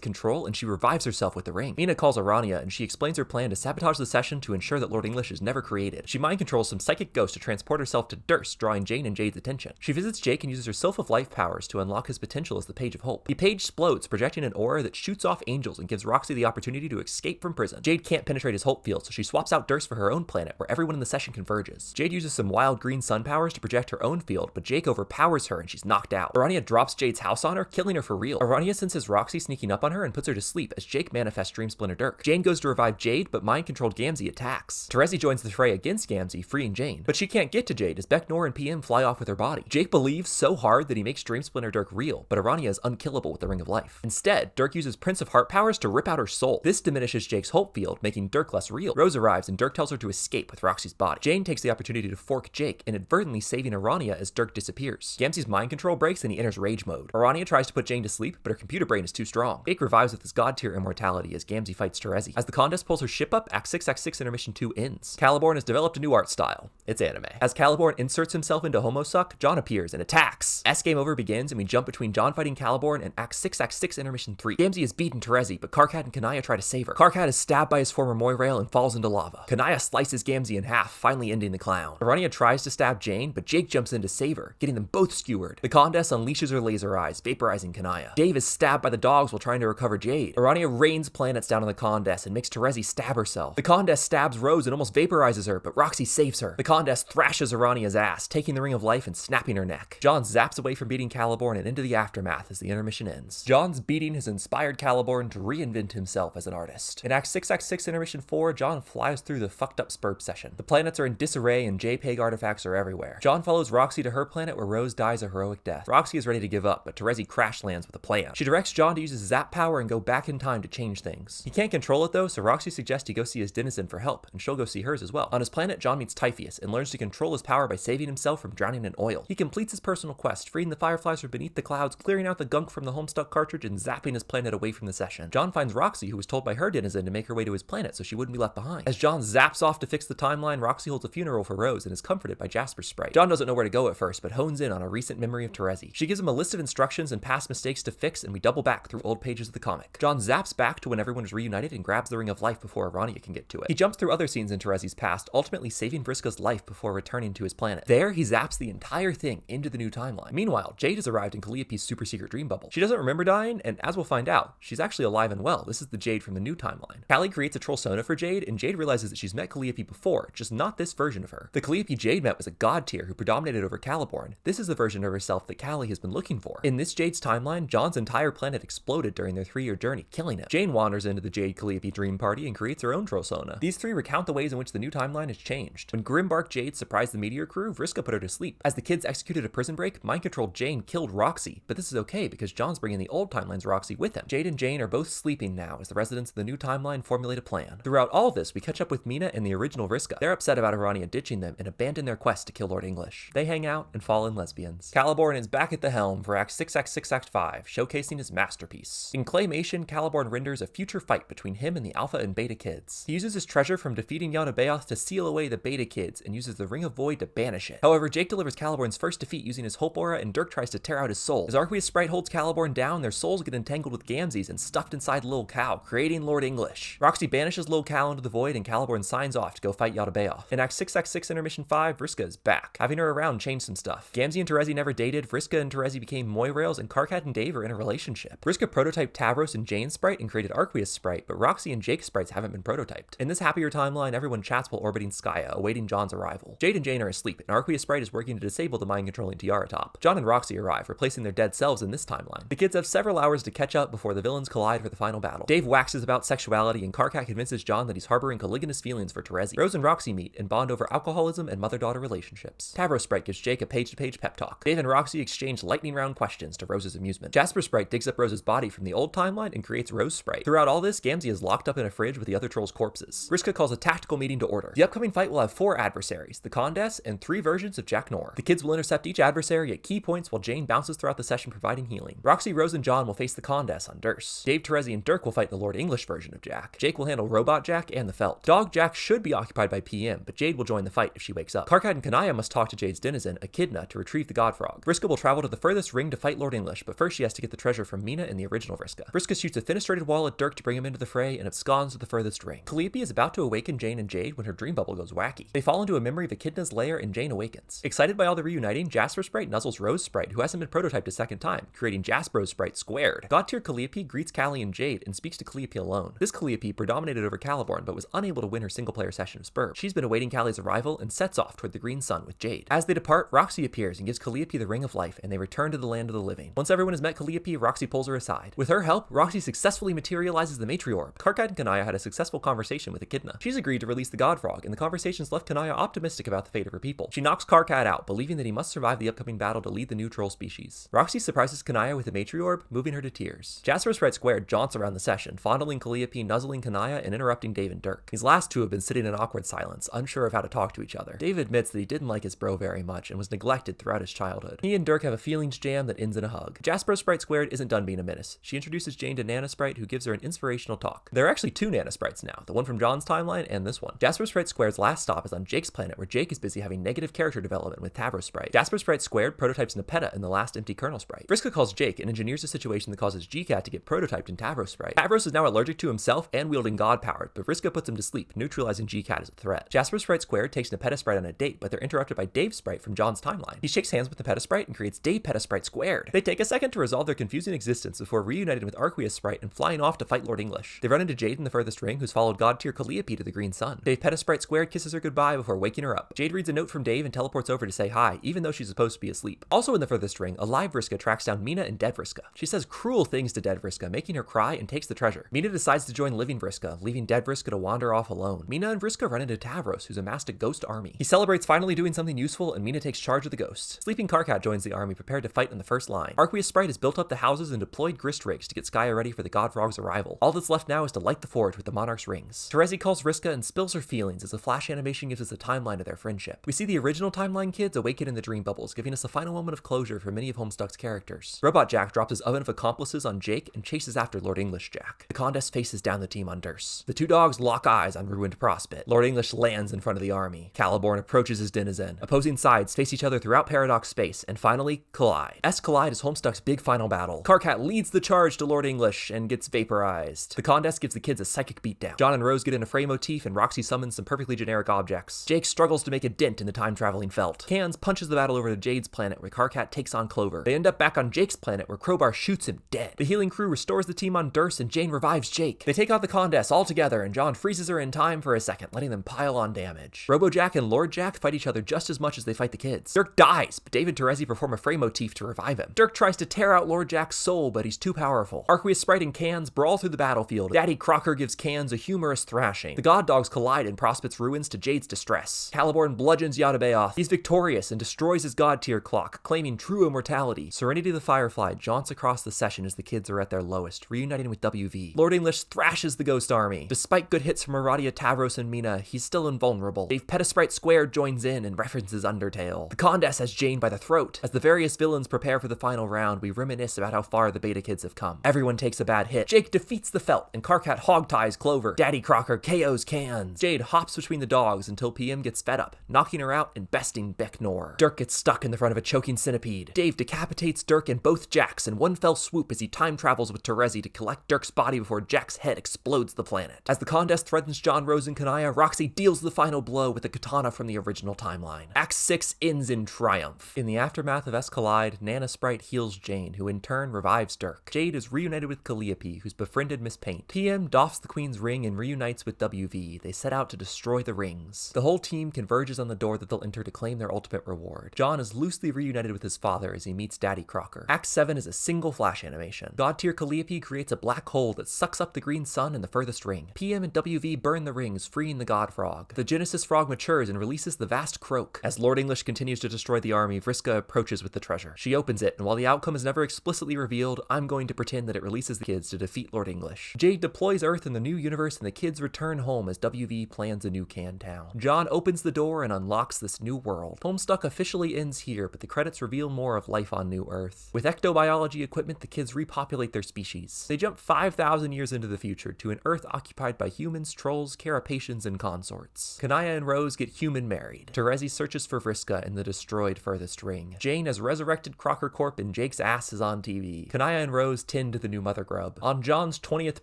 A: control, and she revives herself with the ring. Mina calls Arania, and she explains her plan to sabotage the session to ensure that Lord English is never created. She mind controls some psychic ghost to transport herself to Durst, drawing Jane and Jade's attention. She visits Jake and uses her Sylph of Life powers to unlock his potential as the Page of Hope. The page explodes, projecting an aura that shoots off angels and gives Roxy the opportunity to escape from prison. Jade can't penetrate his Hope field, so she swaps out Durst for her own planet, where everyone in the session converges. Jade uses some wild green sun powers to project her own field, but Jake overpowers her and she's knocked out. Arania drops Jade's house on her, killing her for real. Arania senses Roxy sneaking up on her and puts her to sleep as Jake manifests Dream Splinter Dirk. Jane goes to revive Jade, but mind-controlled Gamzee attacks. Terezi joins the fray against Gamzee, freeing Jane, but she can't get to Jade as Becknor and PM fly off with her body. Jake believes so hard that he makes Dream Splinter Dirk real, but Arania is unkillable with the Ring of Life. Instead, Dirk uses Prince of Heart powers to rip out her soul. This diminishes Jake's hope field, making Dirk less real. Rose arrives and Dirk tells her to escape with Roxy's body. Jane takes the opportunity to fork Jake, inadvertently saving Arania as Dirk disappears. Gamzee's mind control breaks and he enters rage mode. Arania tries to put Jane to sleep, but her computer brain is too strong. Jake revives with his god tier immortality as Gamzee fights Terezi. As the Condesce pulls her ship up, Act 6, Act 6 Intermission 2 ends. Caliborn has developed a new art style. It's anime. As Caliborn inserts himself into Homestuck, John appears and attacks. S Game Over begins and we jump between John fighting Caliborn and Act 6, Intermission 3. Gamzee has beaten Terezi, but Karkat and Kanaya try to save her. Karkat is stabbed by his former Moirail and falls into lava. Kanaya slices Gamzee in half, finally ending the clown. Arania tries to stab Jane, but Jake jumps in to save her, getting them both skewered. The Condesce unleashes her laser eyes, vaporizing Kanaya. Dave is stabbed by the dogs while trying to recover Jade. Arania rains planets down on the Condesce and makes Terezi stab herself. The Condesce stabs Rose and almost vaporizes her, but Roxy saves her. The Condesce thrashes Arania's ass, taking the Ring of Life and snapping her neck. John zaps away from beating Caliborn and into the aftermath as the intermission ends. John's beating has inspired Caliborn to reinvent himself as an artist. In Act 6, Intermission 4, John flies through the fucked up Spurb session. The planets are in disarray and JPEG artifacts are everywhere. John follows Roxy to her planet where Rose dies a heroic death. Roxy is ready to give up, but Terezi crash lands with a plan. She directs John to use his zap power and go back in time to change things. He can't control it though, so Roxy suggests he go see his denizen for help, and she'll go see hers as well. On his planet, John meets Typheus and learns to control his power by saving himself from drowning in oil. He completes his personal quest, freeing the fireflies from beneath the clouds, clearing out the gunk from the Homestuck cartridge, and zapping his planet away from the session. John finds Roxy, who was told by her denizen to make her way to his planet so she wouldn't be left behind. As John zaps off to fix the timeline, Roxy holds a funeral for Rose and is comforted by Jasper's sprite. John doesn't know where to go at first, but hones in on a recent memory of Terezi. She gives him a list of instructions and past mistakes to fix, and we double back through old pages of the comic. John zaps back to when everyone is reunited and grabs the Ring of Life before Arania can get to it. He jumps through other scenes in Terezi's past, ultimately saving Vriska's life before returning to his planet. There, he zaps the entire thing into the new timeline. Meanwhile, Jade has arrived in Calliope's super secret dream bubble. She doesn't remember dying, and as we'll find out, she's actually alive and well. This is the Jade from the new timeline. Callie creates a troll Sona for Jade, and Jade realizes that she's met Calliope before, just not this version of her. The Calliope Jade met was a god tier who predominated over Caliborn. This is the version of herself that Callie has been looking for. In this Jade's timeline, John's entire planet exploded during their 3-year journey, killing him. Jane wanders into the Jade Calliope dream party and creates her own troll Sona. These three recount the ways in which the new timeline has changed. When Grimbark Jade surprised the Meteor crew, Vriska put her to sleep. As the kids executed a prison break, mind-controlled Jane killed Roxy, but this is okay because John's bringing the old timeline's Roxy with him. Jade and Jane are both sleeping now as the residents of the new timeline formulate a plan. Throughout all of this, we catch up with Mina and the original Vriska. They're upset about Arania ditching them and abandon their quest to kill Lord English. They hang out and fall in lesbians. Caliborn is back at the helm for Act 6, Act 5, showcasing his masterpiece. In Claymation, Caliborn renders a future fight between him and the Alpha and Beta kids. He uses his treasure from defeating Yanabeoth to seal away the Beta kids and uses the Ring of Void to banish it. However, Jake delivers Caliborn's first defeat using his Hope Aura, and Dirk tries to tear out his soul. As Arqueus Sprite holds Caliborn down, their souls get entangled with Gamzee's and stuffed inside Lil Cow, creating Lord English. Roxy banishes Lil Cow into the void and Caliborn signs off to go fight Yanabeoth. In Act 6, Intermission 5, Vriska is back. Having her around changed some stuff. Gamzee and Terezi never dated, Vriska and Terezi became Moirails, and Karkat and Dave are in a relationship. Vriska prototyped Tavros and Jane's sprite and created Arqueus Sprite, but Roxy and Jake's sprites haven't been prototyped. In this happier timeline, everyone chats while orbiting Skya, awaiting John's arrival. Jade and Jane are asleep, and Arqueus Sprite is working to disable the mind-controlling Tiara Top. John and Roxy arrive, replacing their dead selves in this timeline. The kids have several hours to catch up before the villains collide for the final battle. Dave waxes about sexuality, and Karkat convinces John that he's harboring colligonous feelings for Terezi. Rose and Roxy meet and bond over alcoholism and mother-daughter relationships. Tavros Sprite gives Jake a page-to-page pep talk. Dave and Roxy exchange lightning round questions to Rose's amusement. Jasper Sprite digs up Rose's body from the old timeline and creates Rose Sprite. Throughout all this, Gamzee is locked up in a fridge with the other trolls' corpses. Vriska calls a tactical meeting to order. The upcoming fight will have 4 adversaries, the Condesce, and 3 versions of Jack Nor. The kids will intercept each adversary at key points while Jane bounces throughout the session providing healing. Roxy, Rose, and John will face the Condesce on Durst. Dave, Terezi, and Dirk will fight the Lord English version of Jack. Jake will handle Robot Jack and the Felt. Dog Jack should be occupied by PM, but Jade will join the fight if she wakes up. Karkat and Kanaya must talk to Jade's denizen, Echidna, to retrieve the God Frog. Vriska will travel to the furthest ring to fight Lord English, but first she has to get the treasure from Mina and the original Vriska. Vriska shoots a fenestrated wall at Dirk to bring him into the fray and absconds to the furthest ring. Calliope is about to awaken Jane and Jade when her dream bubble goes wacky. They fall into a memory of Echidna's lair and Jane awakens. Excited by all the reuniting, Jasper Sprite nuzzles Rose Sprite, who hasn't been prototyped a second time, creating Jasper Sprite squared. God tier Calliope greets Callie and Jade and speaks to Calliope alone. This Calliope predominated over Caliborn but was unable to win her single-player session of Spurb. She's been awaiting Callie's arrival and sets off toward the Green Sun with Jade. As they depart, Roxy appears and gives Calliope the Ring of Life, and they return to the land of the living. Once everyone has met Calliope, Roxy pulls her aside. With her help, Roxy successfully materializes the Matriorb. Karkat and Kanaya had a successful conversation with Echidna. She's agreed to release the God Frog, and the conversations left Kanaya optimistic about the fate of her people. She knocks Karkat out, believing that he must survive the upcoming battle to lead the new troll species. Roxy surprises Kanaya with the Matriorb, moving her to tears. Jasper Sprite Squared jaunts around the session, session, fondling Calliope, nuzzling Kanaya, and interrupting Dave and Dirk. These last two have been sitting in awkward silence, unsure of how to talk to each other. Dave admits that he didn't like his bro very much and was neglected throughout his childhood. He and Dirk have a feelings jam that ends in a hug. Jasper Sprite Squared isn't done being a menace. She introduces Jane to Nana Sprite, who gives her an inspirational talk. There are actually two Nana Sprites now, the one from John's timeline and this one. Jasper Sprite Squared's last stop is on Jake's planet, where Jake is busy having negative character development with Tavros Sprite. Jasper Sprite Squared prototypes Nepeta in the last empty Colonel Sprite. Vriska calls Jake and engineers a situation that causes GCat to get prototyped in Tavros Sprite. Tavros is now allergic to himself and wielding God power, but Vriska puts him to sleep, neutralizing GCat as a threat. Jasper Sprite Squared takes Nepeta Sprite on a date, but they're interrupted by Dave Sprite from John's timeline. He shakes hands with Nepeta Sprite and creates Dave Peta Sprite Squared. They take a second to resolve their confusing existence before reuniting with Arqueus Sprite and flying off to fight Lord English. They run into Jade in the furthest ring, who's followed God tier Calliope to the Green Sun. Dave Peta Sprite Squared kisses her goodbye before waking her up. Jade reads a note from Dave and teleports over to say hi, even though she's supposed to be asleep. Also in the furthest ring, a live Vriska tracks down Mina and dead Vriska. She says cruel things to dead Vriska, making her cry, and takes the treasure. Mina decides to join living Vriska, leaving dead Vriska to wander off alone. Mina and Vriska run into Tavros, who's amassed a ghost army. He celebrates finally doing something useful, and Mina takes charge of the ghosts. Sleeping Karkat joins the army, prepared to fight in the first line. Arqueus Sprite has built up the houses and deployed grist rigs to get Skya ready for the God Frog's arrival. All that's left now is to light the forge with the Monarch's rings. Terezi calls Vriska and spills her feelings as the flash animation gives us a timeline of their friendship. We see the original timeline kids awaken in the dream bubbles, giving us a final moment of closure for many of Homestuck's characters. Robot Jack drops his oven of accomplices on Jake and chases after Lord English Jack. The Condess faces down the team on Durst. The two dogs lock eyes on ruined Prospit. Lord English lands in front of the army. Caliborn approaches his denizen. Opposing sides face each other throughout Paradox space and finally collide. Escade is Homestuck's big final battle. Karkat leads the charge to Lord English and gets vaporized. The Condess gives the kids a psychic beatdown. John and Rose get in a fray motif and Roxy summons some perfectly generic objects. Jake struggles to make a dent in the time-traveling felt. Cans punches the battle over to Jade's planet where Karkat takes on Clover. They end up back on Jake's planet where Crowbar shoots him dead. The healing crew restores the team on Durst and Jane revives Jake. They take out the Condess all together and John freezes her in time for a second, letting them pile on damage. Robojack and Lord Jack fight each other just as much as they fight the kids. Dirk dies, but Dave and Terezi perform a fray motif to revive him. Dirk tries to tear out Lord Jack's soul, but he's too powerful. Arqueus Sprite and Cans brawl through the battlefield. Daddy Crocker gives Cans a humorous thrashing. The God Dogs collide in Prospit's ruins to Jade's distress. Caliborn bludgeons Yadabaoth. He's victorious and destroys his God tier clock, claiming true immortality. Serenity the Firefly jaunts across the session as the kids are at their lowest, reuniting with WV. Lord English thrashes the Ghost Army. Despite good hits from Aradia, Tavros, and Mina, he's still invulnerable. Dave Peta Sprite Squared joins in and references Undertale. The Condess has Jane by the throat. As the various villains prepare for the final round, we reminisce about how far the Beta Kids have come. Everyone takes a bad hit. Jake defeats the Felt, and Karkat hogties Clover. Daddy Crocker KOs Cans. Jade hops between the dogs until PM gets fed up, knocking her out and besting Becknor. Dirk gets stuck in the front of a choking centipede. Dave decapitates Dirk and both Jacks in one fell swoop as he time travels with Terezi to collect Dirk's body before Jack's head explodes the planet. As the Condess threatens John, Rose, and Kanaya, Roxy deals the final blow with the katana from the original timeline. Act 6 ends in triumph. In the aftermath of Escalade, Nana Sprite heals Jane, who in turn revives Dirk. Jade is reunited with Calliope, who's befriended Miss Paint. PM doffs the Queen's ring and reunites with WV. They set out to destroy the rings. The whole team converges on the door that they'll enter to claim their ultimate reward. John is loosely reunited with his father as he meets Daddy Crocker. Act 7 is a single flash animation. God tier Calliope creates a black hole that sucks up the Green Sun and the furthest ring. PM and WV burn the rings, freeing the God Frog. The Genesis Frog matures and releases the vast croak. As Lord English continues to destroy the army, Vriska approaches with the treasure. She opens it, and while the outcome is never explicitly revealed, I'm going to pretend that it releases the kids to defeat Lord English. Jade deploys Earth in the new universe, and the kids return home as WV plans a new Can Town. John opens the door and unlocks this new world. Homestuck officially ends here, but the credits reveal more of life on New Earth. With ectobiology equipment, the kids repopulate their species. They jump 5,000 years into the future to an Earth occupied by humans, trolls, carapacians, and consorts. Kanaya and Rose get human married. Terezi searches for Vriska in the destroyed furthest ring. Jane has resurrected Crocker Corp and Jake's ass is on TV. Kanaya and Rose tend to the new Mother Grub. On John's 20th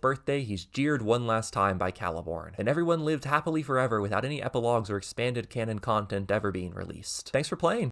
A: birthday, he's jeered one last time by Caliborn. And everyone lived happily forever without any epilogues or expanded canon content ever being released. Thanks for playing!